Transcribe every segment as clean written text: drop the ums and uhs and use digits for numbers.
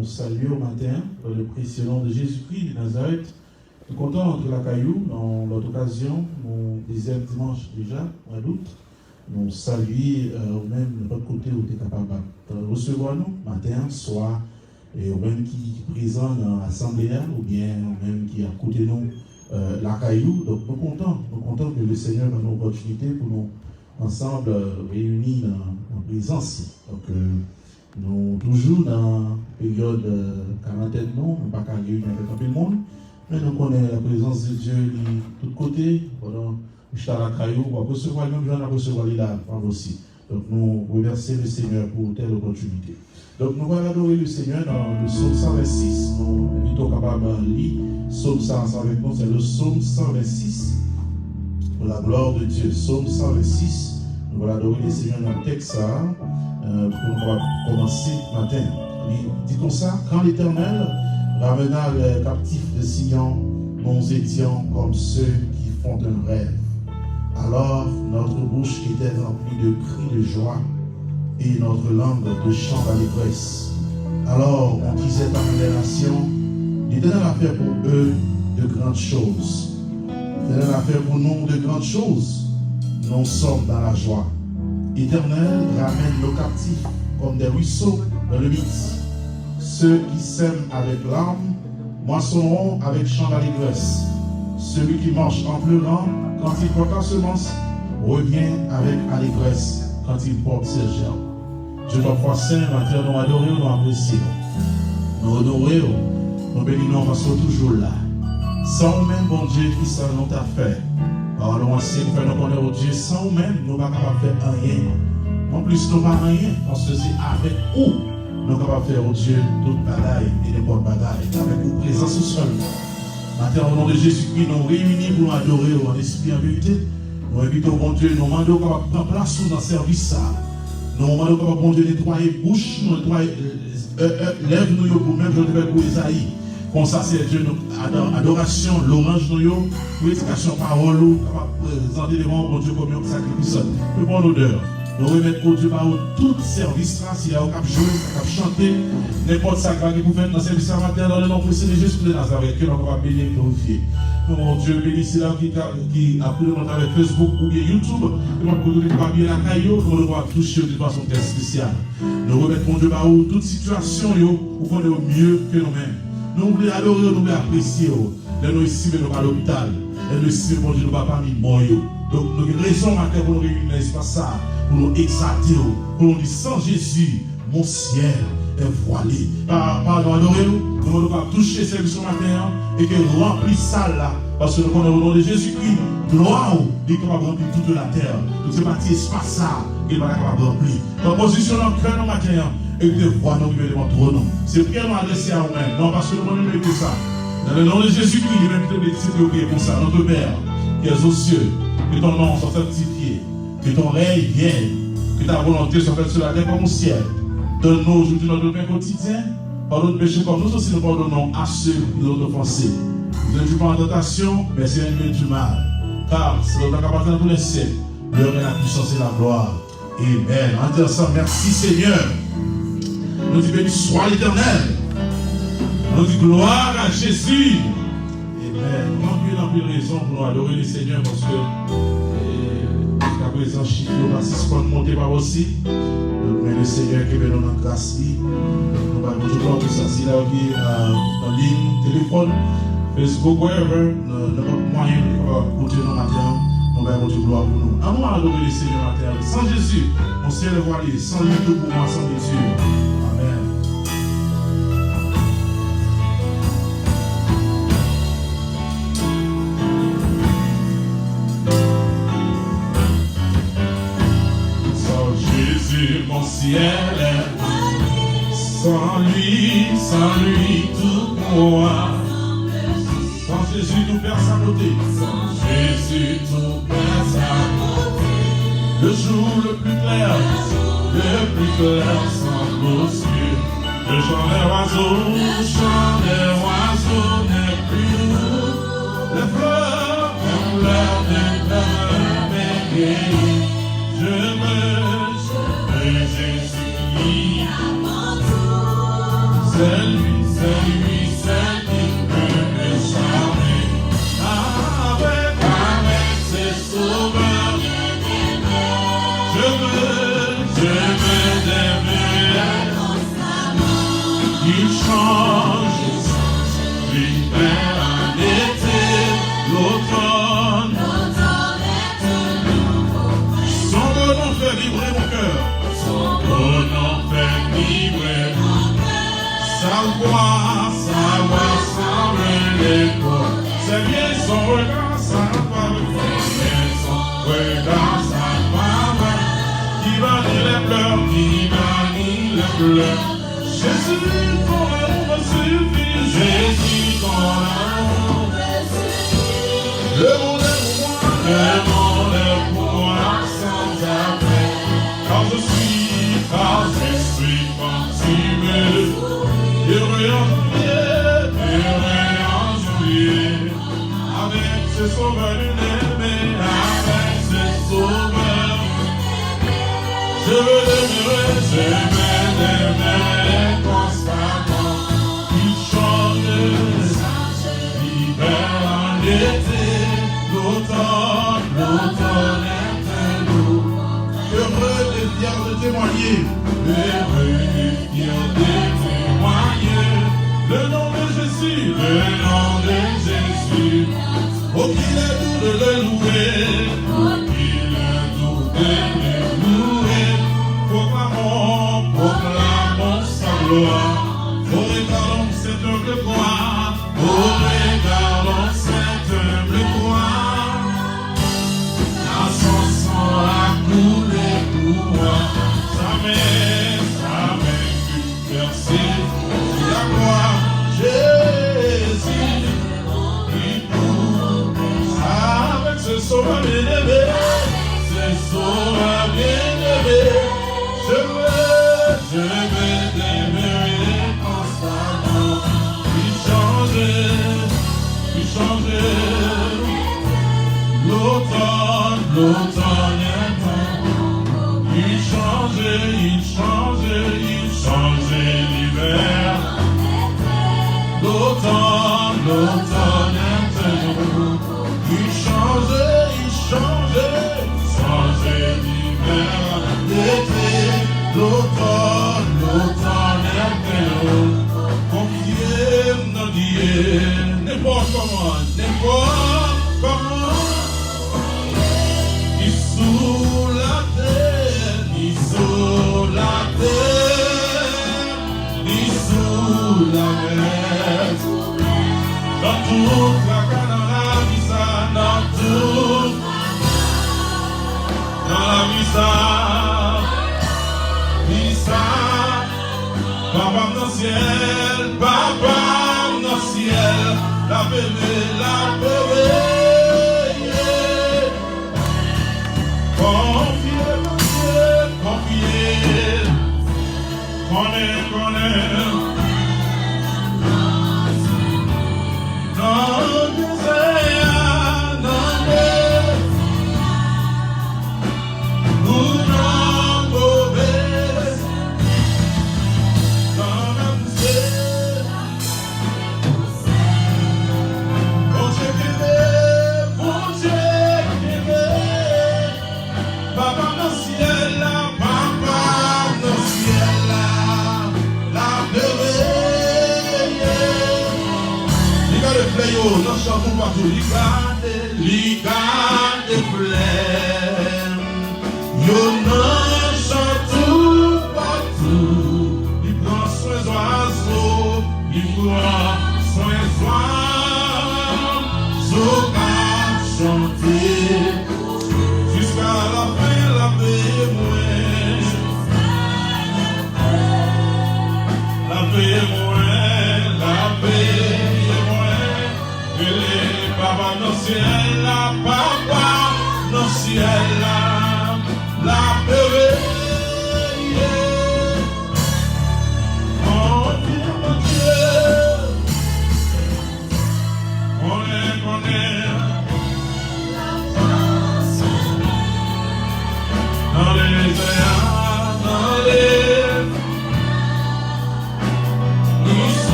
nous saluer au matin dans le précieux nom de Jésus-Christ de Nazareth. Nous sommes contents entre la caillou dans l'autre occasion, mon deuxième dimanche déjà, mois d'août. Nous saluer au même de l'autre côté où tu es capable de recevoir nous, matin, soir, et au même qui est présent dans l'assemblée, ou bien au même qui est à côté de nous, la caillou. Donc nous sommes contents que le Seigneur nous donne une opportunité pour nous ensemble réunis dans la présence. Donc nous toujours dans la période quarantaine, non, nous ne pouvons pas réunir avec un peu de monde, mais nous connaissons la présence de Dieu de tous côtés. Pendant que je suis à la caillou, on va recevoir même gens à recevoir là aussi. Donc nous remercions le Seigneur pour telle opportunité. Donc nous allons adorer le Seigneur dans le psaume 126. Nous invitons capable de lire le psaume 126 avec nous, c'est le psaume 126. Pour la gloire de Dieu, psaume 126. Nous allons adorer le Seigneur dans le texte pour nous commencer matin. Il dit comme ça, quand l'Éternel ramena les captifs de Sion, nous étions comme ceux qui font un rêve. Alors notre bouche était remplie de cris de joie et notre langue de chants d'allégresse. Alors on disait parmi les nations, l'Éternel a fait pour eux de grandes choses. L'Éternel a fait pour nous de grandes choses. Nous sommes dans la joie. L'Éternel ramène nos captifs comme des ruisseaux dans le midi. Ceux qui sèment avec larmes moissonneront avec chants d'allégresse. Celui qui marche en pleurant quand il porte la semence revient avec allégresse quand il porte ses germes. Dieu t'offre saint, matin, nous adorons, nous apprécions. Nous honorons, nous bénissons parce qu'on est toujours là. Sans même, bon Dieu, qui ça nous t'a fait. Alors, nous enseignons, nous faisons connaître au Dieu, sans nous-mêmes, nous ne sommes pas capables de faire rien. En plus, nous ne sommes pas rien, parce que c'est avec où nous sommes capables de faire au Dieu toute bagaille et des bonnes bagailles, avec une présence au sol. Maintenant, au nom de Jésus-Christ, nous réunis pour nous adorer en esprit en vérité. Nous invitons, bon Dieu, nous demandons qu'on va prendre place dans le service. Nous demandons qu'on va, bon Dieu, nettoyer bouche, nous nettoyer lèvres, nous pour même, je devais pour Isaïe. Comme ça, c'est Dieu, adoration, l'orange, nous, prédication, parole, présenter devant mon Dieu comme un sacrifice. Nous prenons l'odeur. Nous remettons au Dieu par tout service là, s'il y a un cap jouer, un cap chanter, n'importe ça que vous faites dans le service matin, dans le nom de Jésus de Nazareth, que l'on va bénir et glorifier. Mon Dieu, bénissez là qui a pris le nom avec Facebook ou bien YouTube, et moi, pour nous pas bien la caillou, nous devons toucher de façon très spéciale. Nous remettons Dieu par toute situation, pour qu'on ait au mieux que nous-mêmes. Nous voulons adorer, nous voulons apprécier. Nous ici, nous pas à l'hôpital. Nous ici, mon Dieu, nous pas parmi moi. Donc, nous avons raison matin pour nous réunir dans l'espace ça, pour nous exalter, pour nous dire sans Jésus, mon ciel est voilé. Pardon, adorez-nous, nous ne devons pas toucher service ce matin et que remplit ça là, parce que nous connaissons au nom de Jésus-Christ, gloire, il est capable de remplir toute la terre. Donc, c'est parti espace ça, il va capable de remplir. Donc, positionnons le cœur ce matin et que nous voyons nous devant ton nom. C'est prière nous adresser à nous-mêmes, non parce que nous ne voulons que ça. Dans le nom de Jésus-Christ, il est même prier pour ça. Notre Père, qui es aux cieux, que ton nom soit sanctifié, que ton règne vienne, que ta volonté soit faite sur la terre comme au ciel. Donne-nous aujourd'hui notre pain quotidien, pardonne nos péchés comme nous aussi nous pardonnons à ceux qui nous ont offensés. Ne nous pas en tentation, mais c'est l'ennemi du mal. Car c'est notre capacité dans tous les siècles, l'heure et la puissance et la gloire. Amen. En disant ça, merci Seigneur. Nous disons béni soit l'Éternel. Nous disons gloire à Jésus. Amen. On a plus raison pour nous adorer le Seigneur parce que jusqu'à présent, chiffre pas 6 points de monter par aussi. Mais le Seigneur qui veut nous en grâce. Nous allons toujours tout ça. Si là, en ligne, téléphone, Facebook, wherever, notre moyen de continuer nos matin, nous allons toujours gloire pour nous. À nous adorer le Seigneur matin. Sans Jésus, mon ciel est voilé. Sans lui, tout pour moi, sans Jésus. Amen. Mon ciel est sans lui tout pour moi. Sans Jésus tout perd sa beauté. Sans Jésus tout perd sa beauté. Le jour le plus clair sans l'obscur. Le chant des oiseaux n'est plus doux. Les fleurs ont l'air d'un merveilleux. Je me Jésus qui avant tout,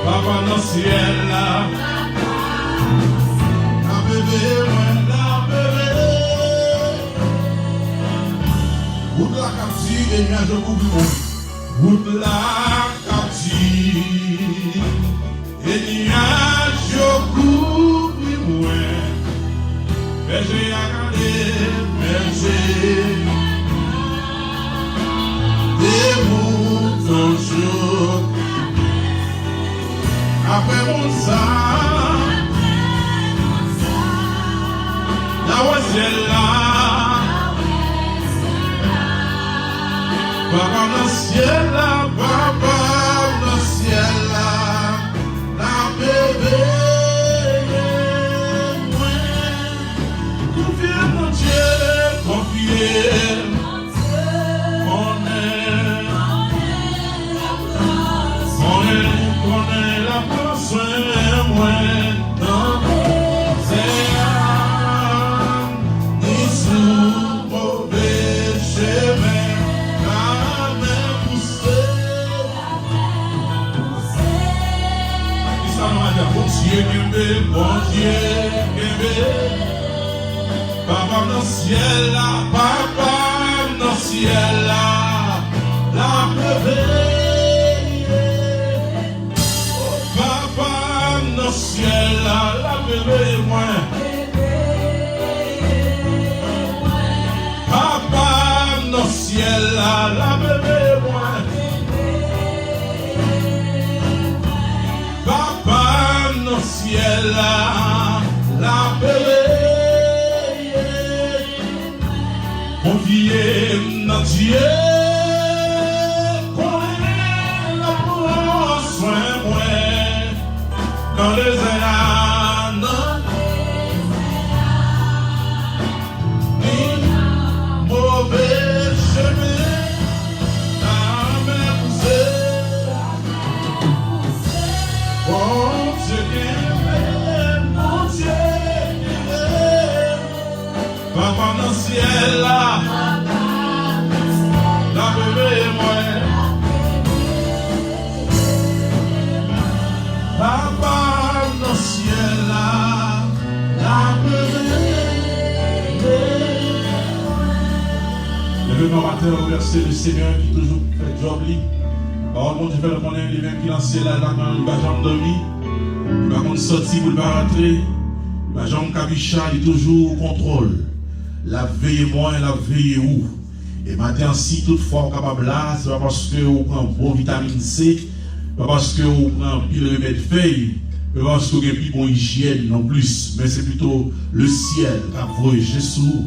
Papa dans le ciel là. La bébé, ouais, la bébé. Route la captive et nuage au bout du monde. Route la captive et nuage au bout du monde. Berger à garder, berger. Des moutons jours. Après mon sang, la voici là. Papa dans le ciel là, papa dans le ciel là, la bébé, moi, confiez mon Dieu, confiez, on est la place, moi, dans ses âmes, ni sous mauvais chemin. Bon Dieu, papa dans le ciel là, papa dans le ciel là, la bébé. Oh, papa dans le ciel là, la bébé, moi. Papa dans le ciel là, la bébé, moi. Ciel là, la bébé, confiez dans Dieu, connaît la soin moi, dans les airs, ni mauvais chemin, la main poussée, oh Dieu papa dans le ciel là, la bébé moi. Papa dans le ciel là, la bébé. Levez-moi matin, remercier le Seigneur qui toujours fait job li. Par contre, je fais le connaître les mêmes qui lancent là, il va jamais dormir. Il va qu'on sortir pour le rentrer. Il va jamais cabicha, il est toujours au contrôle. La veille moi et la veille où. Et matin, si toutefois on est capable là, c'est pas parce que on prend bon vitamine C, pas parce que on prend pile remède feuille, pas parce qu'on a plus bon hygiène non plus, mais c'est plutôt le ciel qui a voué Jésus.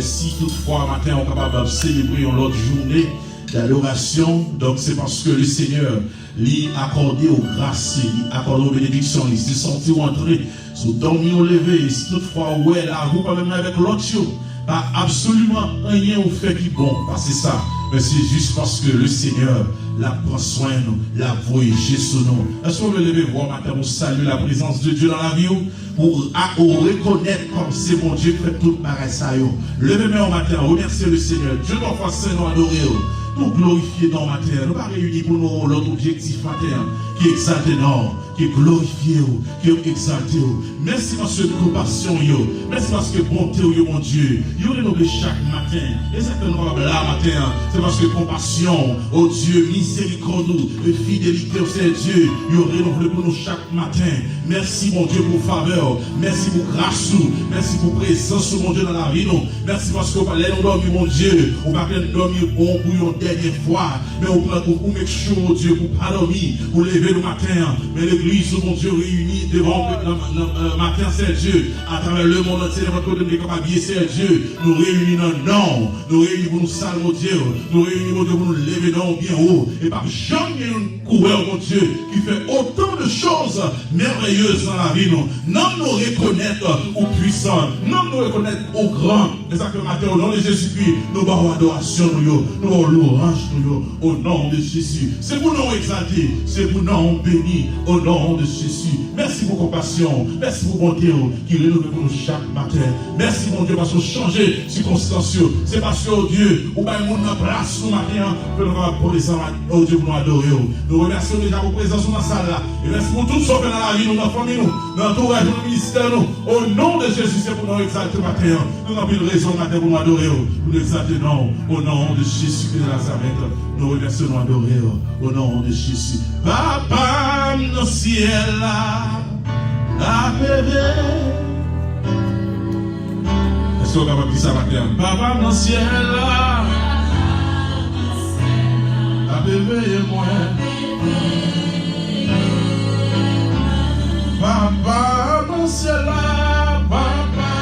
Si toutefois matin on est capable de célébrer une autre journée d'adoration, donc c'est parce que le Seigneur lui accordé aux grâces, lui accordé aux bénédictions, il s'est senti entrer, sous dormir au lever, si toutefois ouais là, vous pas même avec l'autre chose, pas absolument rien au fait qui bon, pas c'est ça, mais c'est juste parce que le Seigneur la prend soin nous, la voix Jésus nous. Est-ce qu'on veut lever voir matin, on salue la présence de Dieu dans la vie pour reconnaître comme c'est mon Dieu qui fait tout pareil ça yo. Levez-moi au matin, remerciez le Seigneur, Dieu doit faire saint nous adorer. Nous glorifier dans ma terre. Nous pas réunis pour nous l'autre objectif matin qui est exalté non, qui est glorifié, qui est exalté. Merci parce que compassion yo. Merci parce que bonté yo mon Dieu. Yo rénové chaque matin. Et c'est que nous là matin, c'est parce que compassion, oh Dieu, miséricorde et fidélité c'est Dieu. Yo rénové pour nous chaque matin. Merci mon Dieu pour faveur. Merci pour grâce. Merci pour présence mon Dieu dans la vie nous. Merci parce que nous dormir mon Dieu. On va bien dormir bon pour dernière fois, mais on prend pour mettre chaud, Dieu, pour pas dormir, pour lever le matin. Mais l'église, mon Dieu, réunie devant le matin, c'est Dieu. À travers le monde entier, notre côté de capabilité, c'est Dieu. Nous réunissons non, nous réunissons pour nous saluer, mon Dieu. Nous réunissons, mon Dieu, pour nous lever non bien haut. Et par jamais un coureur, mon Dieu, qui fait autant de choses choses merveilleuses dans la vie. Non, nous reconnaître au puissant, non, nous reconnaître au grand. C'est ça que matin, au nom de Jésus-Christ, nous avons adoration, nous avons louange, au nom de Jésus. C'est pour nous exalter, c'est pour nous bénir, au nom de Jésus. Merci pour compassion, merci pour bonté qui renouvelle pour nous chaque matin. Merci mon Dieu parce que changer circonstances. C'est parce que oh Dieu, ou bien mon place nous matin, que nous allons pour les oh Dieu pour nous adorer. Nous remercions déjà pour présence dans la salle là. Et merci pour tout ce qu'on fait dans la vie, dans la famille, dans l'entourage, dans le ministère. Au nom de Jésus, c'est pour nous exalter matin. Nous avons une raison matin pour nous adorer. Pour nous exalter au nom de Jésus de Nazareth. Nous remercions, nous adorer au nom de Jésus. Papa, dans le ciel là, la bébé. Est-ce qu'on va dire ça matin? Papa, dans le ciel là, la bébé et moi. Papa, dans le ciel là, papa,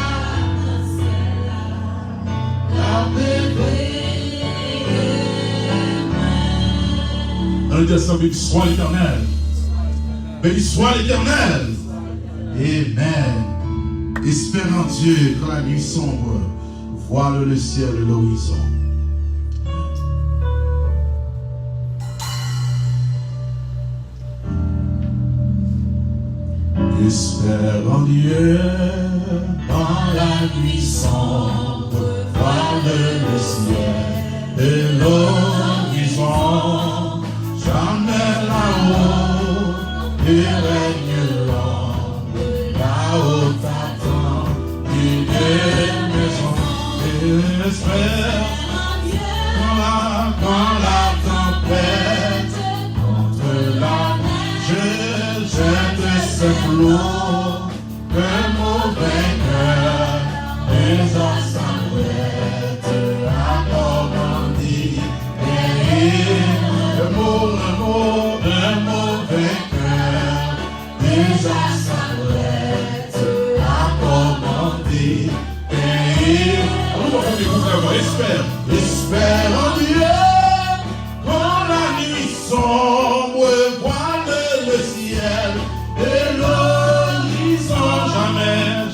la bébé. On dit ça, béni soit l'Éternel. Béni soit l'Éternel. Amen. Espère en Dieu quand la nuit sombre, voile le ciel de l'horizon. Espère en Dieu quand la nuit sombre, voile le ciel et l'horizon. Jamais là-haut, il règne l'ombre, là-haut t'attend une maison. Espère quand la tempête contre la neige jette ses flots, que mauvais cœur les ensemblette à Normandie. Le mauvais cœur des assemblettes à commander. Espère en Dieu quand la nuit sombre voile le ciel et l'horizon.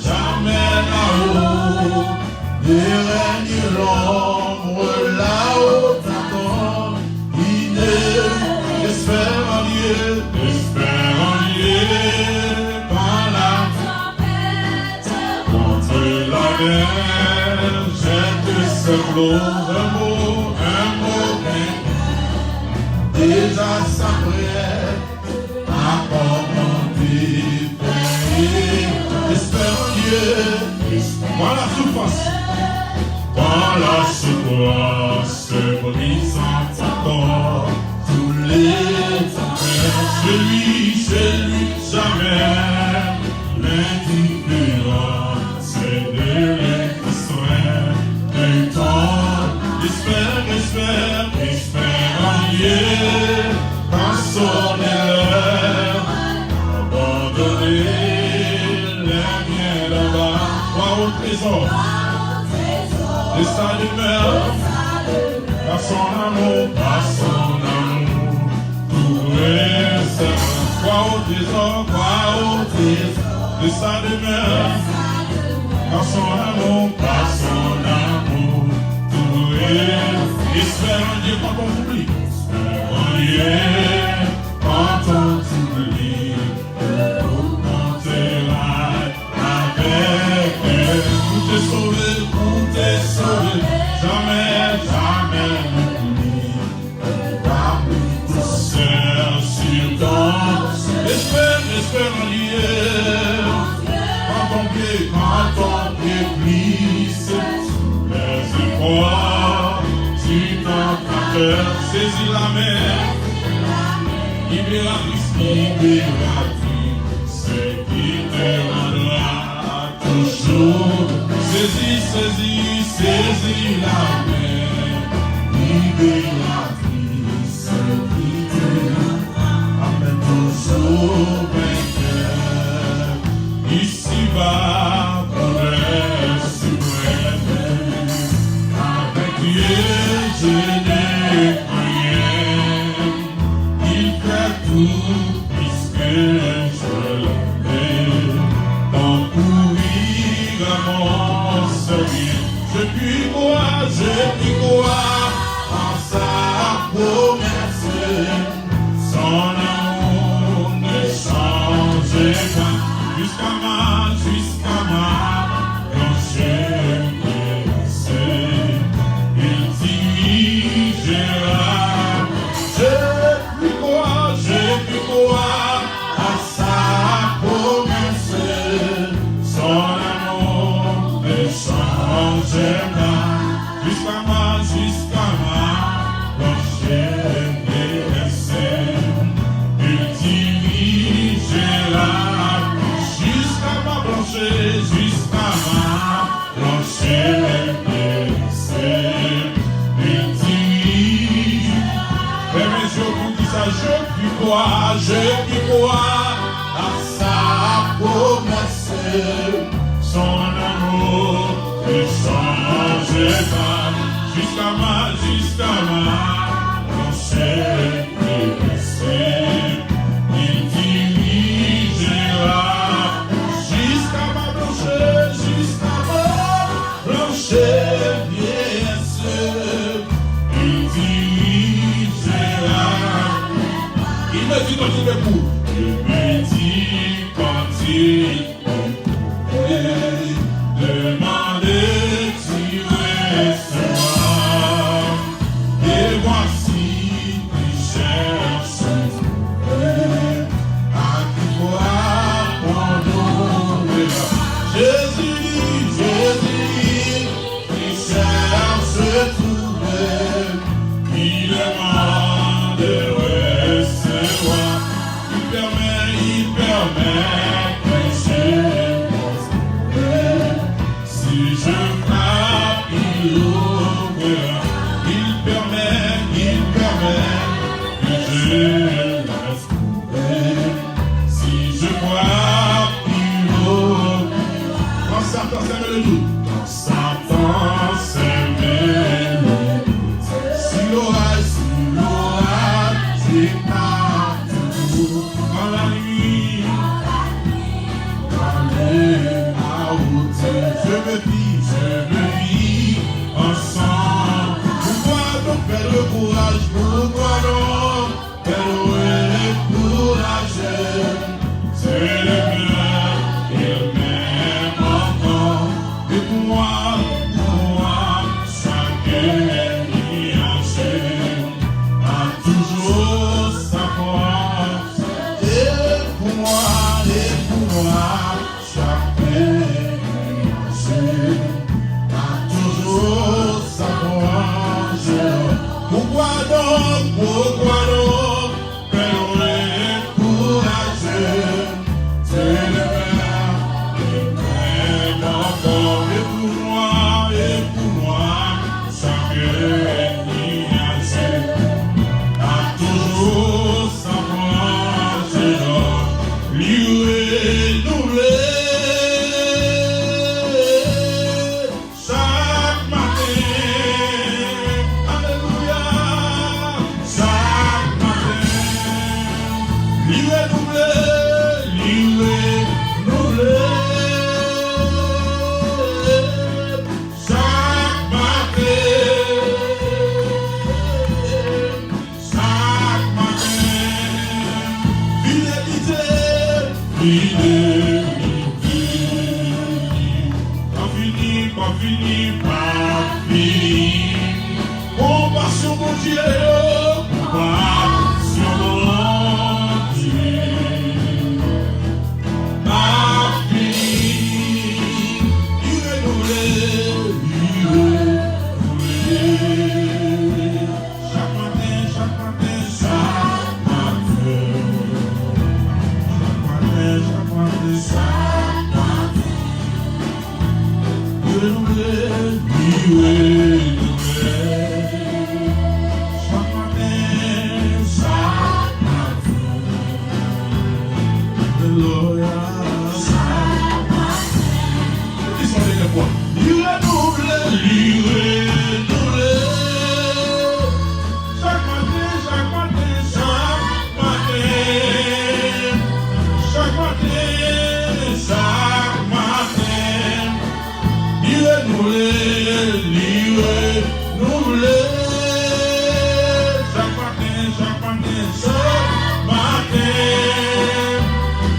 Jamais là-haut ne règne l'ombre, là-haut t'attend. Espère en Dieu, quand la tempête contre la mer jette ce flot, un mot des assemblées à commander. Espère en Dieu, quand la souffrance brise encore tous les tempêtes, c'est lui, jamais l'indifférence de l'extrême du temps. Espère en Dieu, quand sonne l'heure, abandonner les miens là-bas. Crois au trésor, et sa demeure, par son amour, trouver sa croix au trésor, et sa demeure, par son amour, trouver. Espère en Dieu quand on t'oublie, espère en Dieu quand on t'oublie, on t'ira avec elle, pour te sauver, jamais n'oublie, parmi tous ceux sur ton. Espère en Dieu, quand ton pied glisse sous les efforts, si ton cœur saisit la mer, libératrice, ce qui te rendra toujours. Saisis la main, libératrice qui te amène toujours vainqueur. Ici-bas, promesse suprême, avec Dieu je n'ai rien. Il fait tout puisque je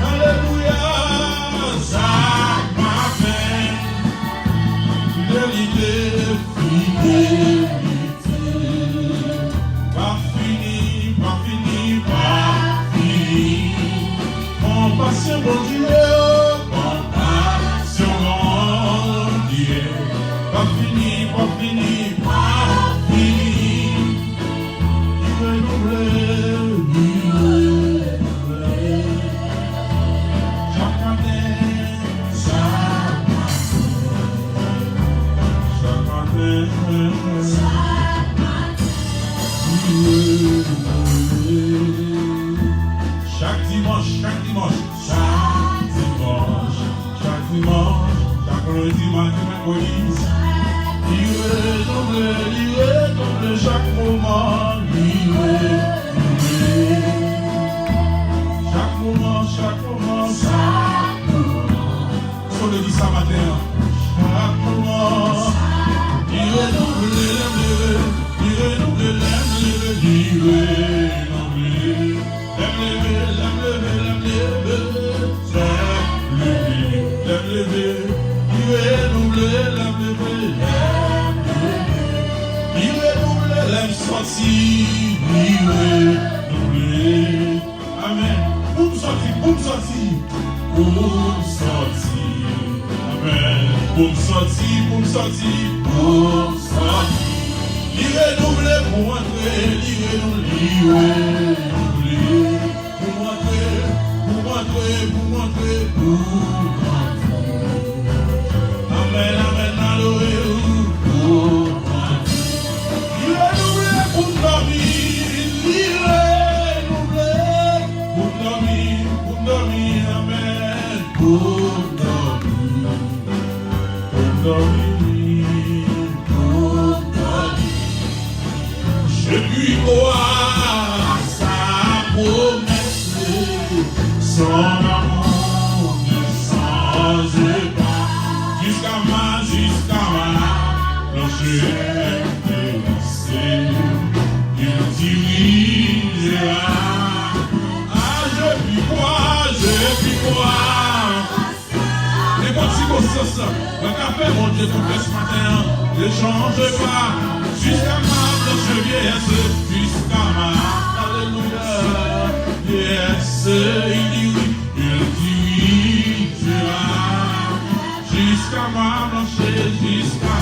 Alléluia. compassion, bon Dieu. Compassion, mon Dieu. Pas fini, pas fini, pas fini. Il veut nous bleu. Chaque matin, chaque dimanche, chaque lundi, mardi, mercredi, double chaque moment, chaque moment. On le dit ça matin, chaque moment, Amen. Pour me sortir. Amen. Pour me sortir. Renouveler pour entrer, Amen, alléluia. Renouveler pour dormir, amen. Pour dormir. Je puis croire à sa promesse, son amour ne change pas, jusqu'à ma plancher glacée, il dirigera. Ah, je puis croire. Les bonnes circonstances, le café, mon Dieu, tout fait ce matin, ne change pas, jusqu'à ma vieillesse, jusqu'à ma, alléluia, yes, il dirigera, jusqu'à ma blanchée, il dirigera.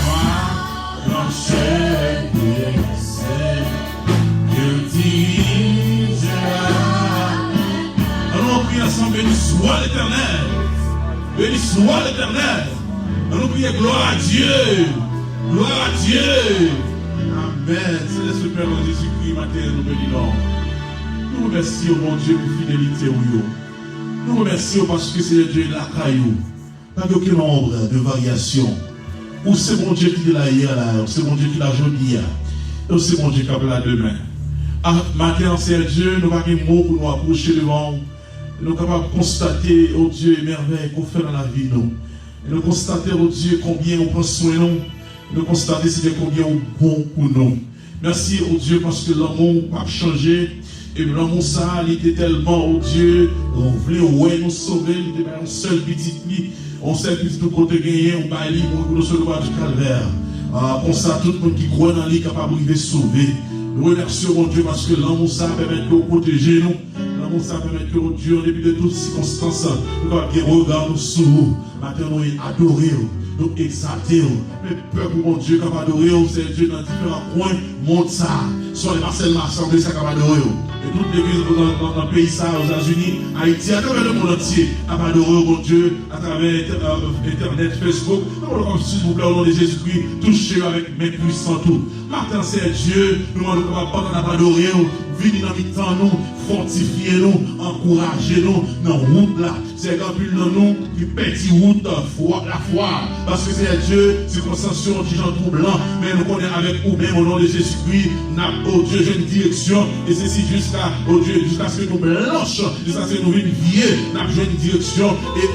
Allons prier ensemble, béni soit l'Éternel, allons prier gloire à Dieu, Amen. C'est le Père Jésus-Christ, matin, nous bénissons. Nous remercions, mon Dieu, pour fidélité. Nous remercions parce que c'est le Dieu de la caillou. Pas d'aucun nombre de variations. Ou c'est mon Dieu qui est là hier, c'est mon Dieu qui est là aujourd'hui, ou c'est mon Dieu qui est là demain. Matin, c'est Dieu, nous n'avons pas de mots pour nous approcher devant. Nous sommes capables de constater, oh Dieu, les merveilles qu'on fait dans la vie. Nous constater, oh Dieu, combien on prend soin de nous. Nous constatons combien on bon pour nous. Merci, oh Dieu, parce que l'amour a changé. Et l'amour, ça, il était tellement, oh Dieu, on voulait nous sauver. Il était un seul petit lit. On sait que tout côté gagné, on va aller pour nous sauver du calvaire. Pour ça, tout le monde qui croit dans lui est capable de sauver. Nous remercions, mon Dieu, parce que l'amour, ça permet de protéger nous. L'amour, ça permet que, oh Dieu, en début de toutes circonstances, nous avons bien regardé sur nous. Maintenant, nous adorer. Nous exalter, mais peuple, mon Dieu, qui va adorer, c'est Dieu dans différents coins, monte ça, soit les Marcel Marchandé, ça va adorer. Et toute l'église dans le pays, ça, aux États-Unis, Haïti, à travers le monde entier, à adorer, mon Dieu, à travers Internet, Facebook. Nous, s'il vous plaît, au nom de Jésus-Christ, touchez avec mes puissants tout. Martin, c'est Dieu, nous, on ne peut pas adorer, venir dans le temps, nous, fortifier nous, encourager nous, dans la route là. C'est grand plus dans nous qui petit route la foi. Parce que c'est Dieu, circonstances qui sont troublant, mais nous connaissons avec vous-même au nom de Jésus-Christ, oh Dieu, j'ai une direction, et ceci jusqu'à, oh Dieu, jusqu'à ce que nous blanches, jusqu'à ce que nous venions vieux, nous avons une direction, et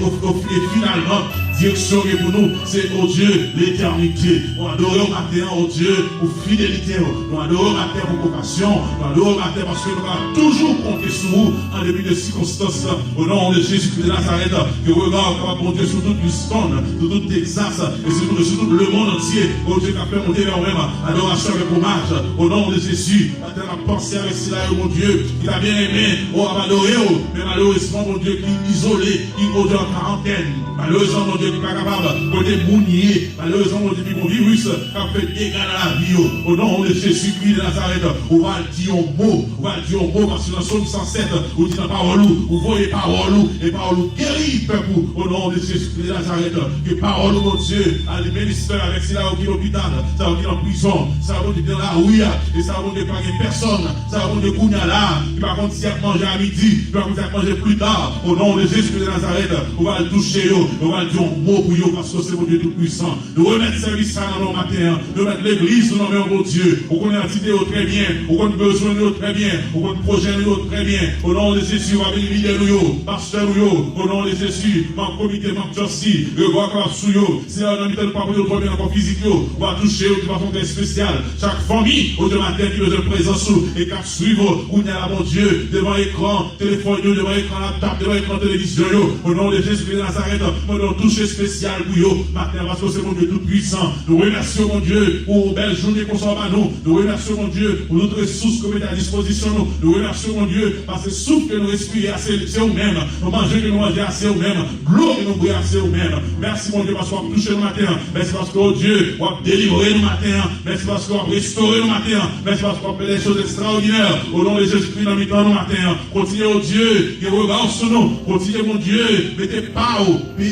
finalement, direction pour nous, c'est, oh Dieu, l'éternité. Nous adorons matin, oh Dieu, pour fidélité. Nous adorons matin pour compassion. Nous adorons matin parce que nous allons toujours compter sur vous en début de circonstances. Au nom de Jésus-Christ de Nazareth, que regarde capable de monter sur toute Houston, sur tout Texas, et sur tout le monde entier. Oh Dieu, qui a fait monter vers nous-mêmes, adoration avec hommage. Au nom de Jésus, matin, la pensée avec cela, mon Dieu, qui t'a bien aimé, oh, adoré, mais malheureusement, mon Dieu, qui est isolé, qui est en quarantaine. Malheureusement, mon Dieu, qui n'est pas capable de mounier. Malheureusement, mon Dieu, qui est un virus qui a fait dégâts dans la vie. Au nom de Jésus-Christ de Nazareth, on va dire un mot. On va dire un mot parce que dans Somme 107, on dit dans parole, on voit les paroles, et paroles guéris, peuple. Au nom de Jésus-Christ de Nazareth, que parole, mon Dieu, à les ministères avec cela qui est l'hôpital, ça va dire en prison, ça va dire dans la rue, et ça va dire pas personne, ça va dire Kounyala, qui va contre si à manger à midi, qui va contre à manger plus tard. Au nom de Jésus-Christ de Nazareth, on va le toucher, on va le dire un mot pour eux, parce que c'est mon Dieu tout-puissant. Nous remettre le service dans nos matins, nous remettre l'église dans nos mains, mon Dieu. On connaît l'entité très bien, on connaît le besoin très bien, on connaît le projet très bien. Au nom de Jésus, on va venir leader nous, pasteur nous, au nom de Jésus, mon comité, mon Jossi, le roi qui va sous eux. Si on a mis le papier, on va encore physique, on va toucher de façon très spéciale. Chaque famille, au de matin, qui veut de présence et qui suivre, où il y a mon Dieu, devant l'écran, téléphone, devant l'écran, laptop, devant l'écran, télévision, au nom de Jésus de Nazareth, nous avons touché spécial pour eux, matin, parce que c'est mon Dieu tout-puissant. Nous remercions mon Dieu pour une belle journée qu'on soit à nous. Nous remercions mon Dieu pour notre ressource qu'on met à disposition. Nous remercions mon Dieu parce que le souffle que nous respirons, c'est nous-mêmes. Nous mangeons que nous mangeons, c'est nous-mêmes. L'eau que nous bouillons, c'est nous-mêmes. Merci mon Dieu parce qu'on a touché le matin. Merci parce que oh Dieu, on a délivré le matin. Merci parce qu'on a restauré le matin. Merci parce qu'on a fait des choses extraordinaires. Au nom de Jésus-Christ, dans le matin. Continuez au Dieu, qui regarde sur nous. Continuez mon Dieu, mettez pas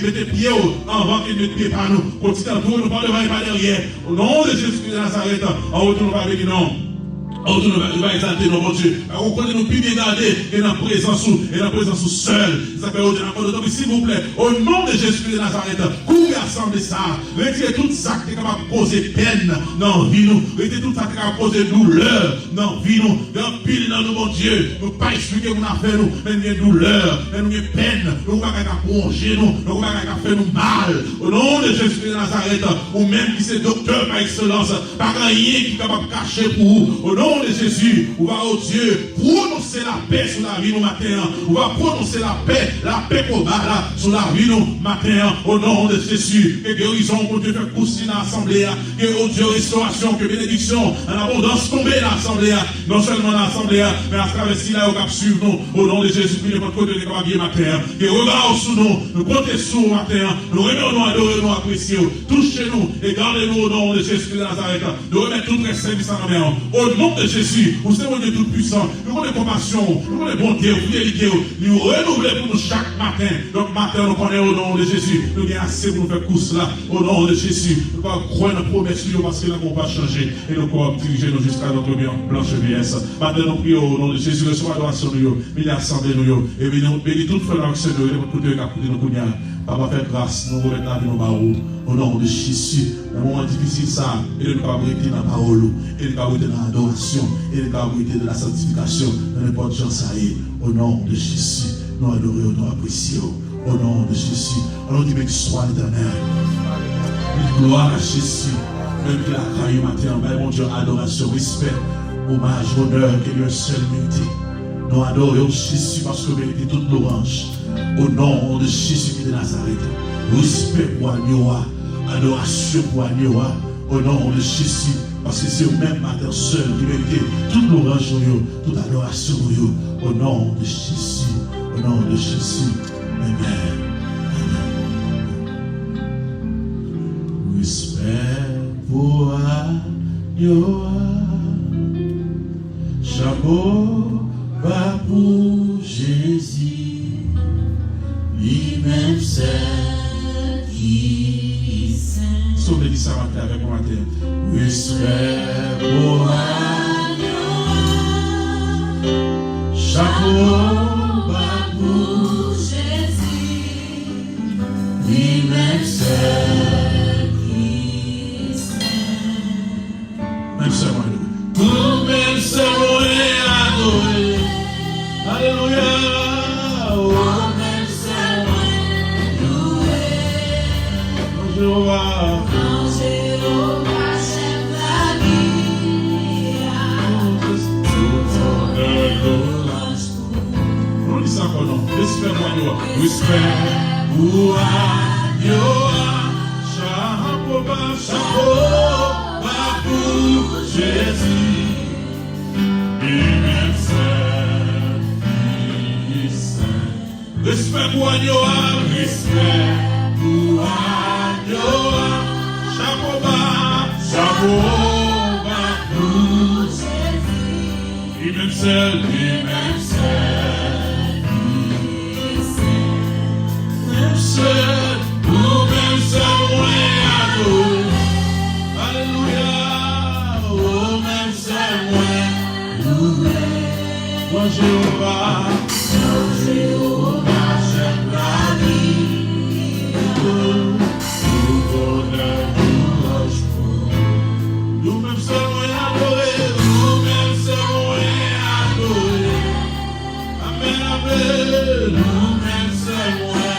mettez pieds avant qu'il ne pieds par nous. Continuez à nous, pas devant et pas derrière. Au nom de Jésus-Christ de Nazareth, en retour, on va avec non. On va exalter nos Dieu. On connaît nous plus bien garder et dans la présence seule. Ça fait au s'il vous plaît, au nom de Jésus de Nazareth, courez assembler ça. Retirez tout ça qui est capable de causer peine dans la vie nous. Retirez tout ça qui est capable de causer douleur dans la vie nous. Dans pile dans nous, mon Dieu. Nous pas expliquer qu'on a fait nous, mais nous avons douleur, mais nous avons peine. Nous pas qu'à plonger nous, nous pas qu'à faire nous mal. Au nom de Jésus de Nazareth, ou même qui c'est docteur par excellence, pas rien qui est capable de cacher pour vous. Au nom de Jésus, on va au Dieu prononcer la paix sur la vie nous matin. On va prononcer la paix pour là sur la vie nous matin. Au nom de Jésus, que guérison pour Dieu fait pousser dans l'assemblée. Que au Dieu restauration, que bénédiction en abondance tomber dans l'assemblée. Non seulement dans l'assemblée, mais à travers cela, on va suivre nous. Au nom de Jésus, que notre côté de cababier matin. Que regarde sur nous, nous comptez sur nous matin. Nous remercions, adorons, nous apprécions. Touchez-nous et gardez-nous au nom de Jésus de Nazareth. Nous remettons tout les services en main. Au nom de Jésus, vous savez, mon Dieu tout-puissant, nous avons des compassions, nous avons des bontés, fidélité, nous renouvelons pour nous chaque matin. Donc, matin, nous connaissons au nom de Jésus. Nous avons assez pour nous faire course là, au nom de Jésus. Nous ne pouvons pas croire dans la promesse parce que nous ne pouvons pas changer et nous pouvons diriger nous jusqu'à notre blanche vieillesse. Matin, nous prions au nom de Jésus, recevons l'adoration de nous, bénis l'assemblée de nous, et bénis toute frère avec Seigneur, et pour tout le monde qui nous connaît. Papa, fait grâce, nous remettons la vie dans barreaux, au nom de Jésus. Dans un moment difficile, ça, et nous ne pouvons pas arrêter dans la parole, et nous ne pouvons pas arrêter dans l'adoration, et nous ne pouvons pas arrêter de la sanctification, dans n'importe quel ça est. Au nom de Jésus, nous adorons, nous apprécions. Au nom de Jésus, allons dire que soit l'éternel. Gloire à Jésus, même qu'il a créé matin, mon Dieu, adoration, respect, hommage, honneur, que lui seul mérité. Nous adorons Jésus parce que mérite toute l'orange. Au nom de Jésus de Nazareth, respect pour Agnoa, adoration pour Agnoa, au nom de Jésus, parce que c'est au même matin seul qui mérite toute l'orange, toute adoration, au nom de Jésus, au nom de Jésus. Amen. Amen. Respect pour Agnoa, chapeau bas pour Jésus. Lui-même seul qui sait. Sauvez dit ça avec moi matin. Respect pour Agneau. Chapeau bas pour Jésus. Lui-même seul qui sait. Même seul moi. Pour même seul moi adoré. Alléluia. pour Agnoa, chapeau pour Jésus, lui-même saint. Respect pour Agnoa, respect pour Agnoa, chapeau pour Jésus, lui-même seul, lui-même seul, nous-mêmes sommes loin à nous. Alléluia, oh, même seul loin, nous-mêmes. Bon Jéhovah, j'aime la vie. Tout bonheur, nous-mêmes sommes loin à adorer. Nous-mêmes sommes loin à adorer. Amen, amen. Nous-mêmes sommes loin.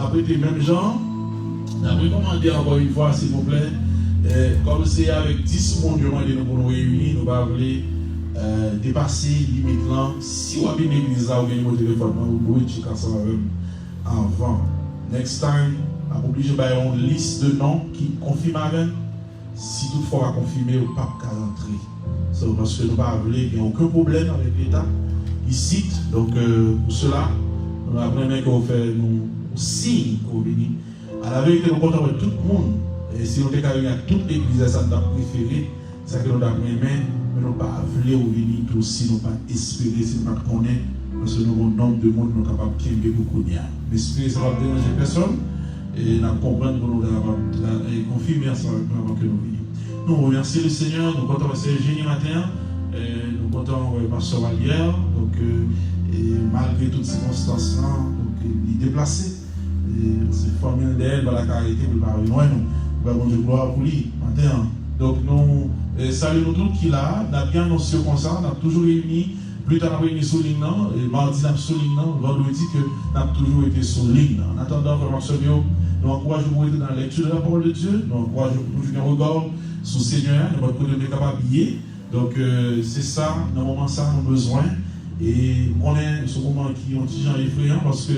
Après les mêmes gens, d'après commander encore une fois, s'il vous plaît, comme c'est avec 10 mondes pour nous réunir, nous allons dépasser limite là. Si vous avez une église là, vous avez mon téléphone, vous pouvez checker ensemble avec avant. Next time, on oblige d'avoir une liste de noms qui confirme avec. Si toutefois on va confirmer, ou pas qu'à rentrer. Parce que nous ne voulons pas, il n'y a aucun problème avec l'État ici. Donc pour cela, nous avons besoin qu'on fait nous signe qu'on vient À la vérité, nous comptons avec tout le monde. Et si on était carrément à toute l'église, ça nous a préféré, ça que nous avons aimé, mais nous pas voulu ou venir tout si nous pas espérer, si nous pas connaître, parce que nous avons un nombre de monde nous capables de quitter beaucoup de gens. L'esprit, ça va déranger personne, et nous comprenons que nous avons confirmé ça avant que nous venions. Nous remercions le Seigneur, nous comptons avec Génie matin, nous comptons avec ma soeur hier, donc malgré toutes ces circonstances-là, donc il est déplacé. C'est formé d'elle, la carité, vous parlez loin, nous avons de gloire pour lui matin. Donc nous saluons tous qui là, nous avons bien annoncé comme ça, nous avons toujours réuni, plus tard nous avons réuni sur ligne, mardi nous avons sur ligne, vendredi que nous avons toujours été sur ligne. En attendant, vraiment, nous encourageons vous être dans la lecture de la parole de Dieu, nous encourageons pour toujours un regard sur le Seigneur, nous avons côté capable de. Donc c'est ça, dans le moment ça, nous avons besoin. Et on est ce moment qui est un petit genre effrayant parce que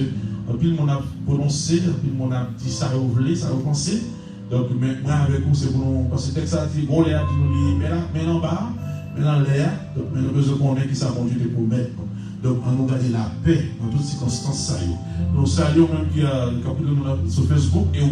puis le monde a prononcé, puis le monde a dit ça a voulu, ça a pensé. Donc moi avec vous c'est pour nous, parce que le texte a dit bon l'air qui nous lit, mais en bas, mais dans l'air, donc nous avons besoin qu'on ait qui ça bon Dieu pour mettre. Donc on nous garde la paix dans toutes circonstances. Nous saluons même qui a sur Facebook et on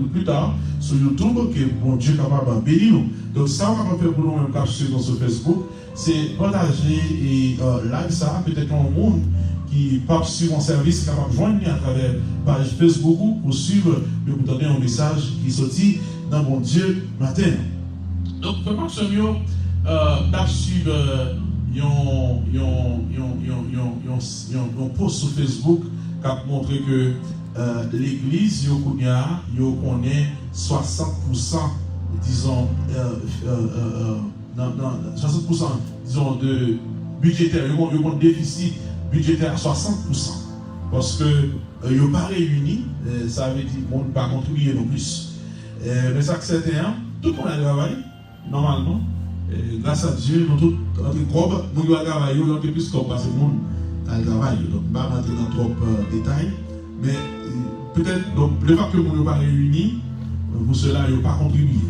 plus tard sur YouTube que bon Dieu est capable de bénir nous. Donc ça on va faire pour nous même capture sur Facebook, c'est partager et live ça peut-être un monde qui part sur mon service capable de joindre à travers page Facebook pour suivre et vous donner un message qui sortit dans mon Dieu matin. Donc vraiment ce mieux suivre un post sur Facebook qui a montré que l'église yo connaît 60% disons 60% disons de budgétaire, il y a un déficit budgétaire à 60%. Parce que ils ne sont pas réunis, ça veut dire qu'on ne peut pas contribuer non plus. Mais ça c'est certain, tout le monde a travaillé, normalement. Grâce à Dieu, nous tous, entre corps, nous devons travailler, nous avons plus qu'on passe le monde à travailler. Donc, je ne vais pas rentrer dans trop de détails. Mais peut-être, donc, le fait que nous ne sommes pas réunis, pour cela, ils n'ont pas contribué.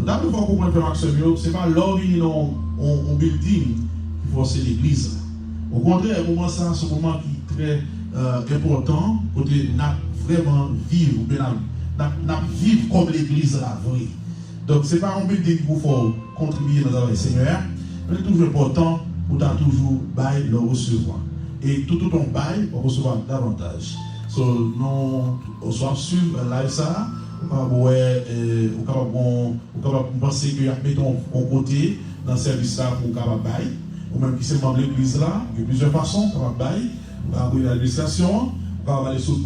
D'abord, il faut comprendre que ce n'est pas l'homme qui est en building qui force l'église. Au contraire, ce moment ça, c'est un moment qui est très important, pour vraiment vivre, vivre comme l'église la vraie. Donc, ce n'est pas un building pour faut contribuer dans le Seigneur, mais c'est toujours important pour toujours bail le recevoir. Et tout ton bail pour recevoir davantage. So, nous sommes sur live ça. Vous pouvez penser que mettons en côté dans le service là pour capable bail, ou même qui c'est membre de l'église là, il y a plusieurs façons pour bail. Vous pouvez aller à l'administration, vous pouvez aller sur le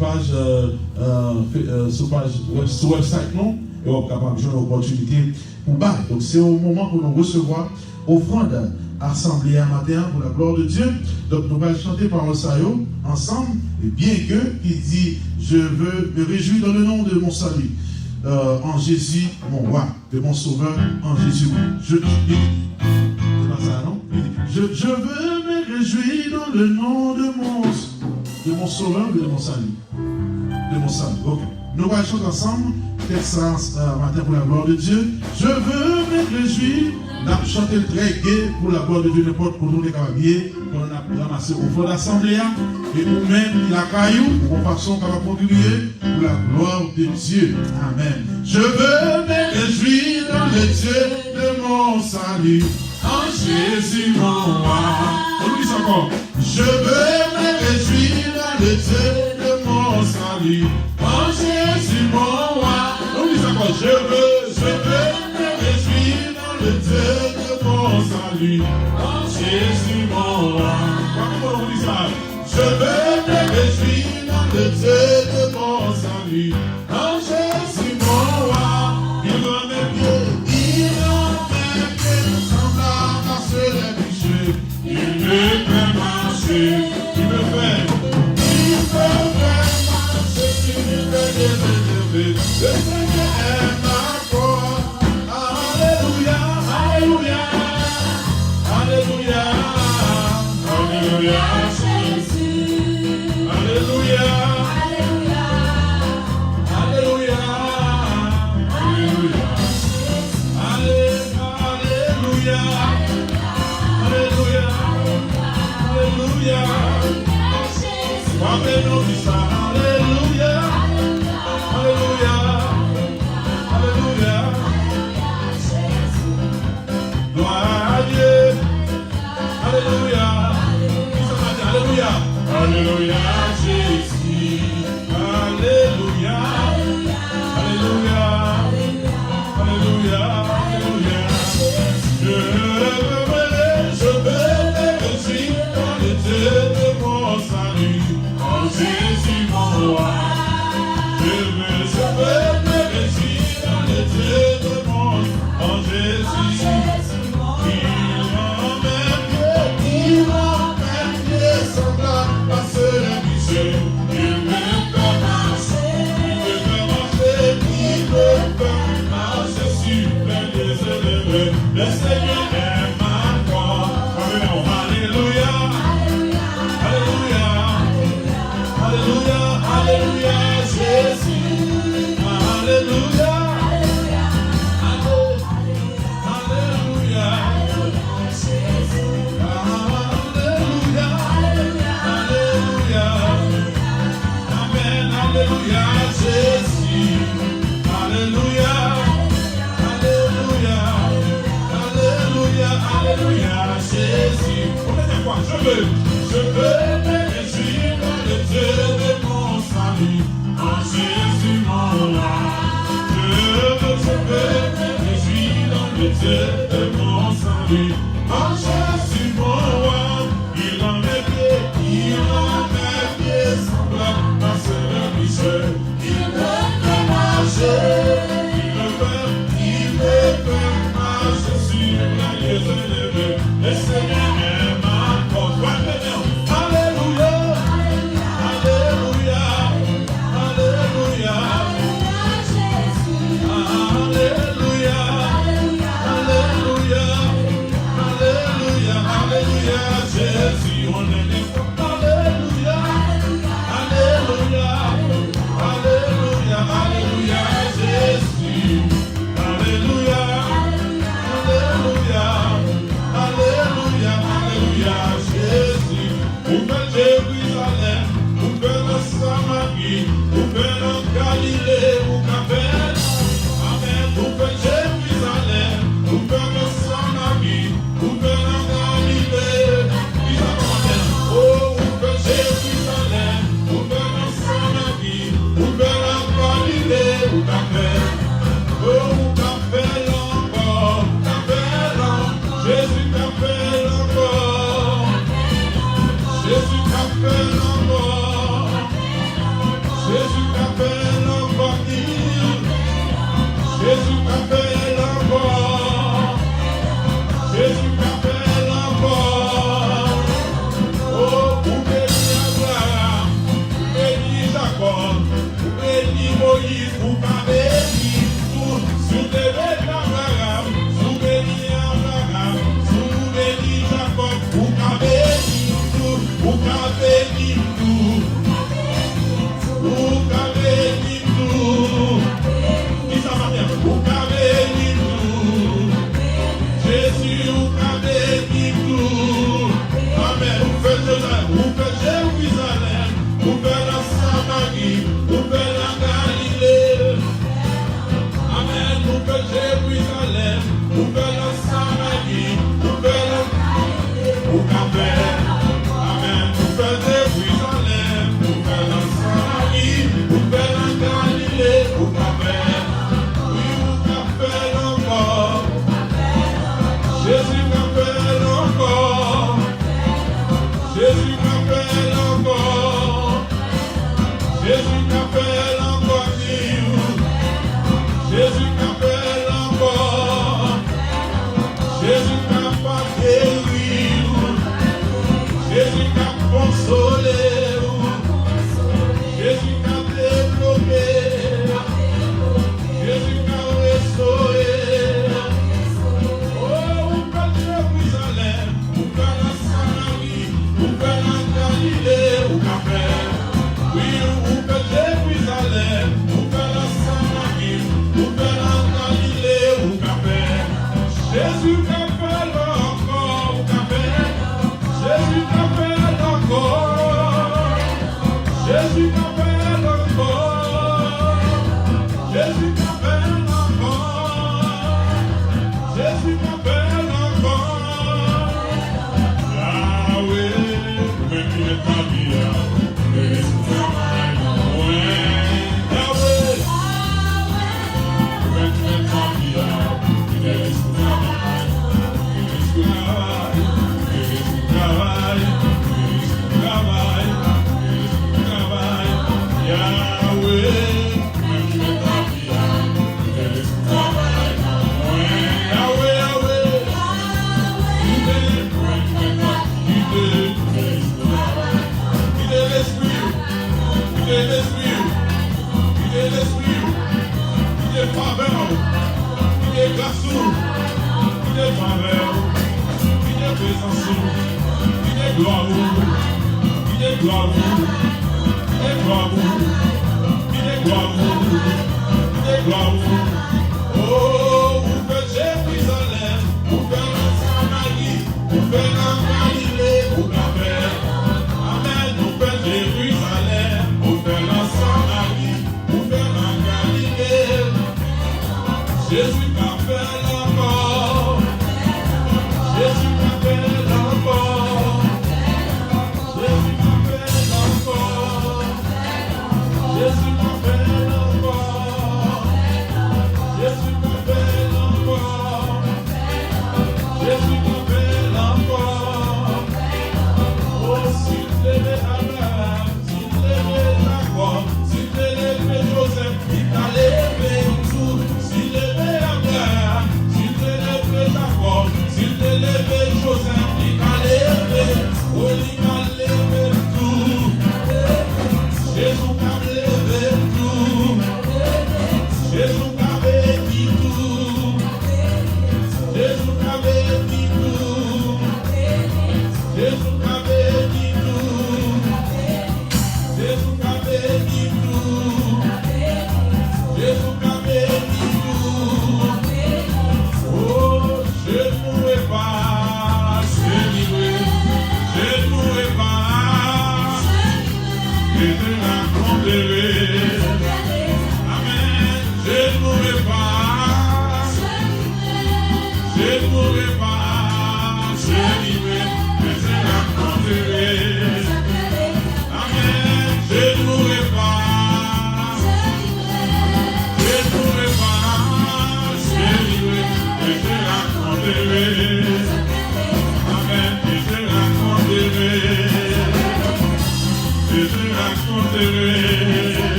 website non, et vous pouvez avoir une opportunité pour bail. Donc c'est au moment où nous recevons offrande assemblée à matin pour la gloire de Dieu. Donc nous allons chanter par ça ensemble, et bien que il dit je veux me réjouir dans le nom de mon salut. En Jésus, mon roi, de mon sauveur, en Jésus. Je veux me réjouir dans le nom de mon sauveur, de mon salut. De mon salut. Ok. Nous allons chanter ensemble, texte matin pour la gloire de Dieu. Je veux me réjouir. Nous allons chanter très gai pour la gloire de Dieu, n'importe où nous les cababiers, qu'on a ramassé au fond d'assemblée, et nous-mêmes, la caillou, pour façon qu'on va contribuer pour la gloire de Dieu. Amen. Je veux me réjouir dans le Dieu de mon salut, en Jésus mon roi. On dit ça encore. Je veux me réjouir dans le Dieu de mon salut, en Jésus mon roi. On dit ça encore. Je veux me réjouir dans le Dieu de mon salut, en Jésus mon roi. Comment on dit ça? Je veux me réjouir dans le Dieu de mon salut, en Jésus mon roi. Il remet pied, semblable à ceux des péchés. Il me fait marcher, il me fait marcher sur une élevé. Le Seigneur est ma foi. Alléluia, alléluia, alléluia, alléluia. Alléluia, Alléluia, Alléluia, Alléluia, Alléluia, Alléluia. Alléluia. c'est mon salut. En Jésus mon roi, il en est pieds semblables à ceux de Michel. Il me fait marcher, il me fait marcher sur la liaison élevée. Le Seigneur est ma porte. Alléluia, Alléluia, Alléluia, Jésus. Alléluia, Alléluia, Alléluia, Alléluia, Jésus. On est des Alléluia, Alléluia, Alléluia, Alléluia, Jésus. Alléluia, Alléluia, Alléluia, Alléluia, Jésus. Où peut Jérusalem, où peut le Samarie, où peut le Galilée, où Capelle. Amen. Où peut Jérusalem, où peut le Samarie, où peut le Galilée. Oh, où peut Jérusalem, où peut le Samarie, où peut le Galilée, où Capelle. Oh, où Capelle encore, Capelle encore, Jésus Capelle encore. Jésus t'appelle encore, Jésus t'appelle encore, Jésus t'appelle encore, Jésus t'appelle encore. Oh, pour bénir Abraham, pour bénir Jacob, pour bénir Moïse, pour pas bénir tout, sur des bêtes d'Abraham, pour bénir Abraham, pour bénir Jacob, pour pas bénir tout, pour pas bénir tout, pour pas bénir tout. Qui ça va bien? Pour pas bénir tout. Jésus, pour pas bénir tout. Amen. Vous faites Jérusalem, vous faites la Samarie, vous faites la Galilée. Amen. Vous faites Jérusalem, vous faites la Samarie, vous faites la Galilée. Vous Capelle. Amen. Vous faites Jérusalem, vous faites la Samarie, vous faites la Galilée. Vous Capelle. Oui, vous Capelle encore. Jésus m'appelle encore. Jésus m'appelle encore. Jésus m'appelle encore. Jésus m'appelle encore. Jésus m'a pas guéri. Jésus m'a consolé. Jésus m'a développé. Jésus m'a restauré. Oh, où peut Jérusalem, où peut la Samarie, où peut la Galilée, où Capelle. Oui, où peut Jérusalem, où peut la Samarie, où peut la Galilée, où Capelle. Jésus m'appelle encore, où Capelle. Jésus m'appelle encore. Jésus m'appelle encore. Jésus m'appelle encore. Jésus m'appelle encore. Yahweh, même il est pas bien. Yahweh, même il est pas bien. Il est oh, où peut Jérusalem, où peut la Samarie, où peut la Galilée, où Capelle. Amen, où peut Jérusalem, où peut la Samarie, où peut la Galilée. Jésus m'appelle encore. Jésus m'appelle encore. Jésus m'appelle encore. Jésus m'appelle encore. Jésus m'appelle encore.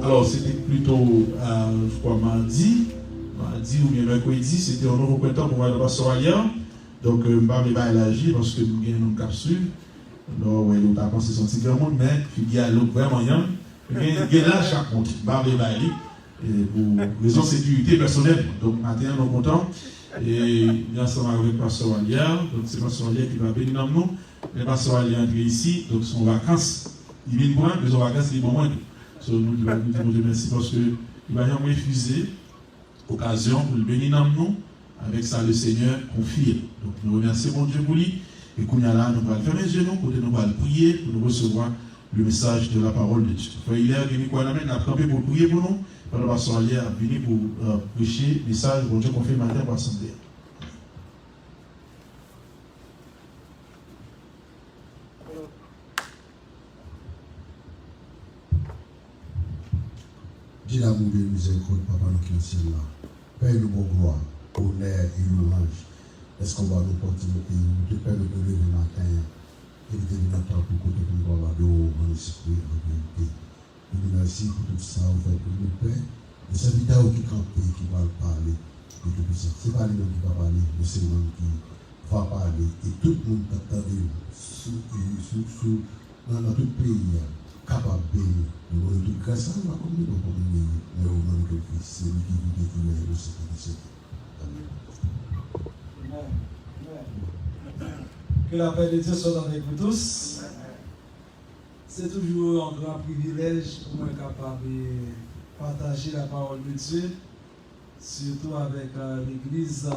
Alors, c'était plutôt, je crois, mardi ou bien mercredi, c'était un nouveau printemps pour voir le pasteur Alia. Donc, je ne vais pas m'élargir parce que nous avons une capsule. Alors, oui, nous avons pensé son petit grand monde, mais il y a l'autre vraiment young. Il y a là chaque compte, pour raison de sécurité personnelle. Donc, maintenant, nous sommes contents. Et nous sommes ensemble avec le pasteur Alia. Donc, c'est le pasteur Alia qui va bénir dans nous. Le pasteur Alia est entré ici, donc son vacances. Il vient moins, mais son vacances, il est moins. So, nous disons merci parce qu'il va y refuser l'occasion pour le bénir dans nous. Avec ça, le Seigneur confie. Donc, nous remercions mon Dieu pour lui. Et qu'on y a là, nous allons faire les genoux, pour nous allons prier, pour nous recevoir le message de la parole de Dieu. Il est venu pour nous, a campé pour prier pour nous. Le pasteur Ali a venu pour prêcher le message bon Dieu qu'on fait matin pour l'assemblée. Dis l'amour de miséricorde, Papa, nous qui sommes là. Père, nous bon gloire, honneur et louange. Est-ce qu'on va nous porter le pays? Nous te Père, nous te lever le matin. Et nous te donner notre temps pour côté pour nous avoir de haut, en esprit, en vérité. Nous te remercions pour tout ça, vous faites pour nous, Père. Et c'est l'État qui campe, qui va parler. Et tout ça. Ce n'est pas nous qui va parler, mais c'est nous qui va parler. Et tout le monde t'attend dans notre pays. Capable de nous donner grâce à nous, comme nous mais au nom de Christ, c'est lui qui vit et qui est le Seigneur. Amen. Que la paix de Dieu soit avec vous tous. C'est toujours un grand privilège pour moi capable de partager la parole de Dieu, surtout avec l'église